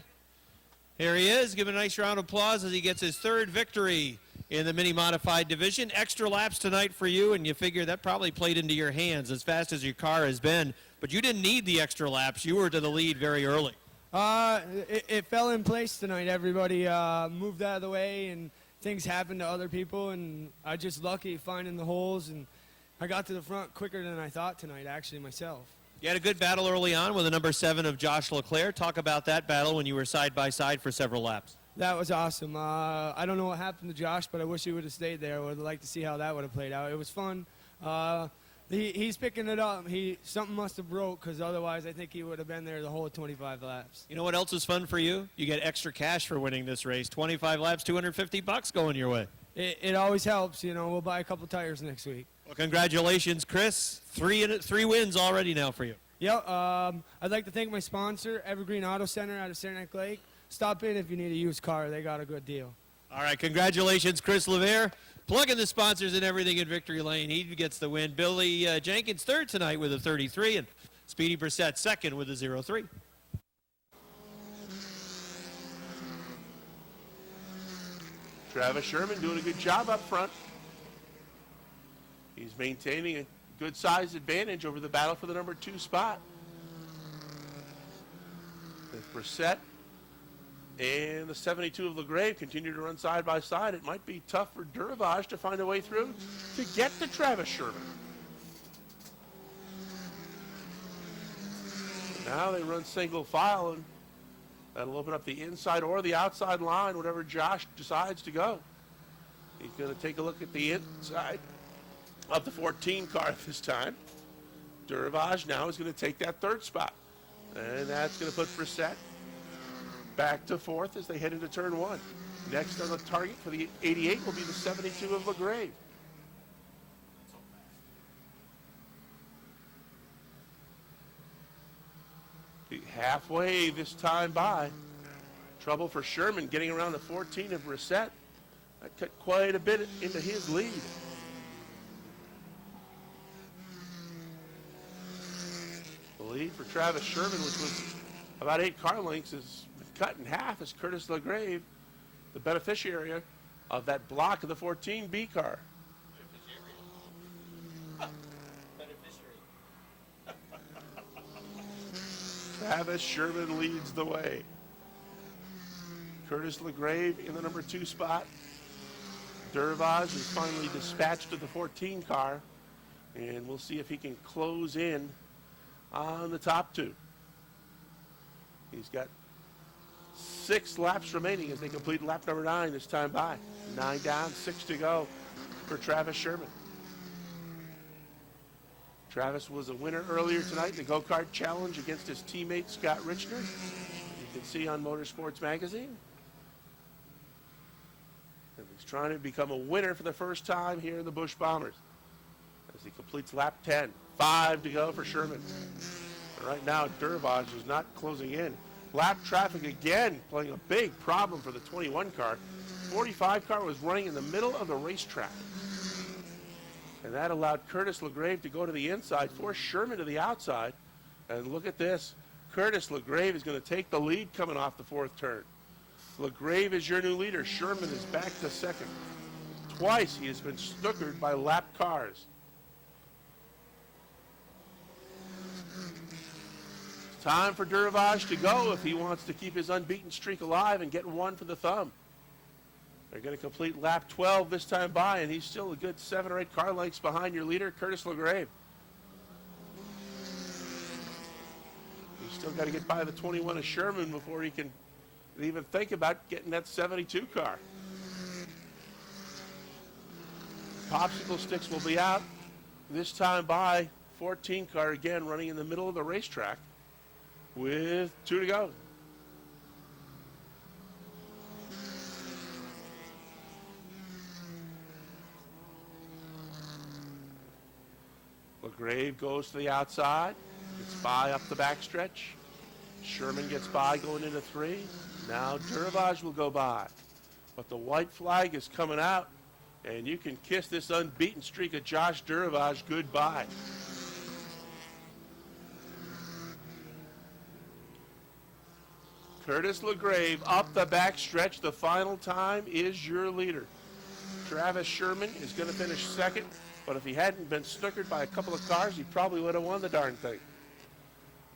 Here he is. Give him a nice round of applause as he gets his 3rd victory in the mini modified division. Extra laps tonight for you, and you figure that probably played into your hands as fast as your car has been. But you didn't need the extra laps. You were to the lead very early. It fell in place tonight. Everybody moved out of the way, and things happened to other people, and I just lucky finding the holes, and I got to the front quicker than I thought tonight, actually, myself. You had a good battle early on with the number 7 of Josh LeClaire. Talk about that battle when you were side by side for several laps. That was awesome. I don't know what happened to Josh, but I wish he would have stayed there. I would have liked to see how that would have played out. It was fun. He's picking it up. Something must have broke, because otherwise I think he would have been there the whole 25 laps. You know what else is fun for you? You get extra cash for winning this race. 25 laps, $250 going your way. It always helps. You know, we'll buy a couple tires next week. Well, congratulations, Chris. 3 wins already now for you. Yep. I'd like to thank my sponsor, Evergreen Auto Center out of Saranac Lake. Stop in if you need a used car. They got a good deal. All right, congratulations, Chris LeVere. Plugging the sponsors and everything in Victory Lane. He gets the win. Billy Jenkins 3rd tonight with a 33, and Speedy Brissett 2nd with a 03. Travis Sherman doing a good job up front. He's maintaining a good size advantage over the battle for the number 2 spot. With Brissett and the 72 of LeGrave continue to run side by side. It might be tough for Durvage to find a way through to get to Travis Sherman. Now they run single file, and that'll open up the inside or the outside line, whatever Josh decides to go. He's going to take a look at the inside of the 14 car this time. Durvage now is going to take that 3rd spot. And that's going to put Brissett back to 4th as they head into turn 1. Next on the target for the 88 will be the 72 of LeGrave. Halfway this time by. Trouble for Sherman getting around the 14 of Brissett. That cut quite a bit into his lead. The lead for Travis Sherman, which was about 8 car lengths, is cut in half as Curtis LeGrave, the beneficiary of that block of the 14B car. Travis Sherman leads the way. Curtis LeGrave in the number 2 spot. Durvage is finally dispatched to the 14 car, and we'll see if he can close in on the top 2. He's got 6 laps remaining as they complete lap number 9 this time by. 9 down, 6 to go for Travis Sherman. Travis was a winner earlier tonight in the Go-Kart Challenge against his teammate Scott Richner. You can see on Motorsports Magazine. And he's trying to become a winner for the first time here in the Busch Bombers as he completes lap 10. 5 to go for Sherman. And right now, Durvage is not closing in. Lap traffic again playing a big problem for the 21 car. 45 car was running in the middle of the racetrack. And that allowed Curtis LeGrave to go to the inside, force Sherman to the outside. And look at this. Curtis LeGrave is going to take the lead coming off the 4th turn. LeGrave is your new leader. Sherman is back to 2nd. Twice he has been snookered by lap cars. It's time for Durvage to go if he wants to keep his unbeaten streak alive and get 1 for the thumb. They're going to complete lap 12 this time by, and he's still a good 7 or 8 car lengths behind your leader, Curtis LaGrave. He's still got to get by the 21 of Sherman before he can even think about getting that 72 car. Popsicle sticks will be out this time by 14 car again running in the middle of the racetrack with 2 to go. LaGrave goes to the outside, gets by up the backstretch. Sherman gets by going into 3. Now Duravage will go by. But the white flag is coming out, and you can kiss this unbeaten streak of Josh Duravage goodbye. Curtis LaGrave up the backstretch. The final time is your leader. Travis Sherman is going to finish second, but if he hadn't been snookered by a couple of cars, he probably would have won the darn thing.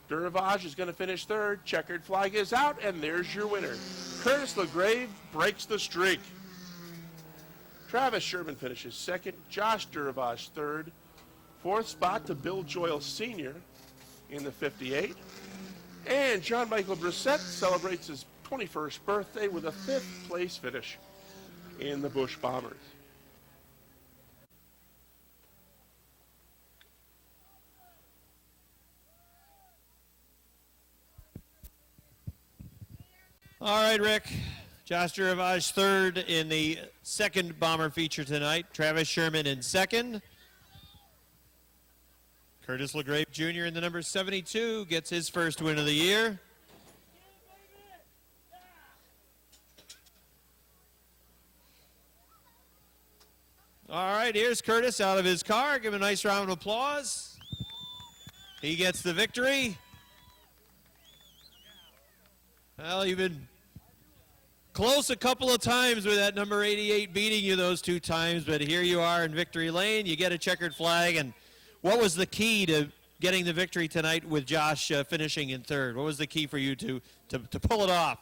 Duravage is going to finish third. Checkered flag is out, and there's your winner. Curtis LaGrave breaks the streak. Travis Sherman finishes second. Josh Duravage third. Fourth spot to Bill Joyle Sr. in the 58. And John Michael Brissett celebrates his 21st birthday with a 5th place finish in the Busch Bombers. All right, Rick. Josh Duravage third in the second Bomber feature tonight. Travis Sherman in second. Curtis LaGrave Jr. in the number 72 gets his first win of the year. All right, here's Curtis out of his car. Give him a nice round of applause. He gets the victory. Well, you've been close a couple of times with that number 88 beating you those 2 times, but here you are in victory lane. You get a checkered flag. And what was the key to getting the victory tonight with Josh finishing in third? What was the key for you to pull it off?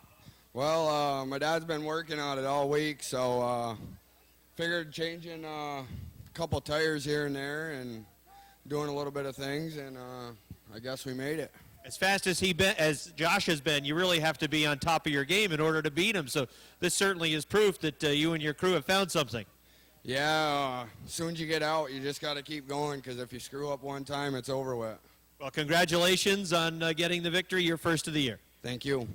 Well, my dad's been working on it all week, so figured changing a couple tires here and there and doing a little bit of things, and I guess we made it. As fast as as Josh has been, you really have to be on top of your game in order to beat him. So this certainly is proof that you and your crew have found something. Yeah, as soon as you get out, you just got to keep going, because if you screw up one time, it's over with. Well, congratulations on getting the victory, your first of the year. Thank you.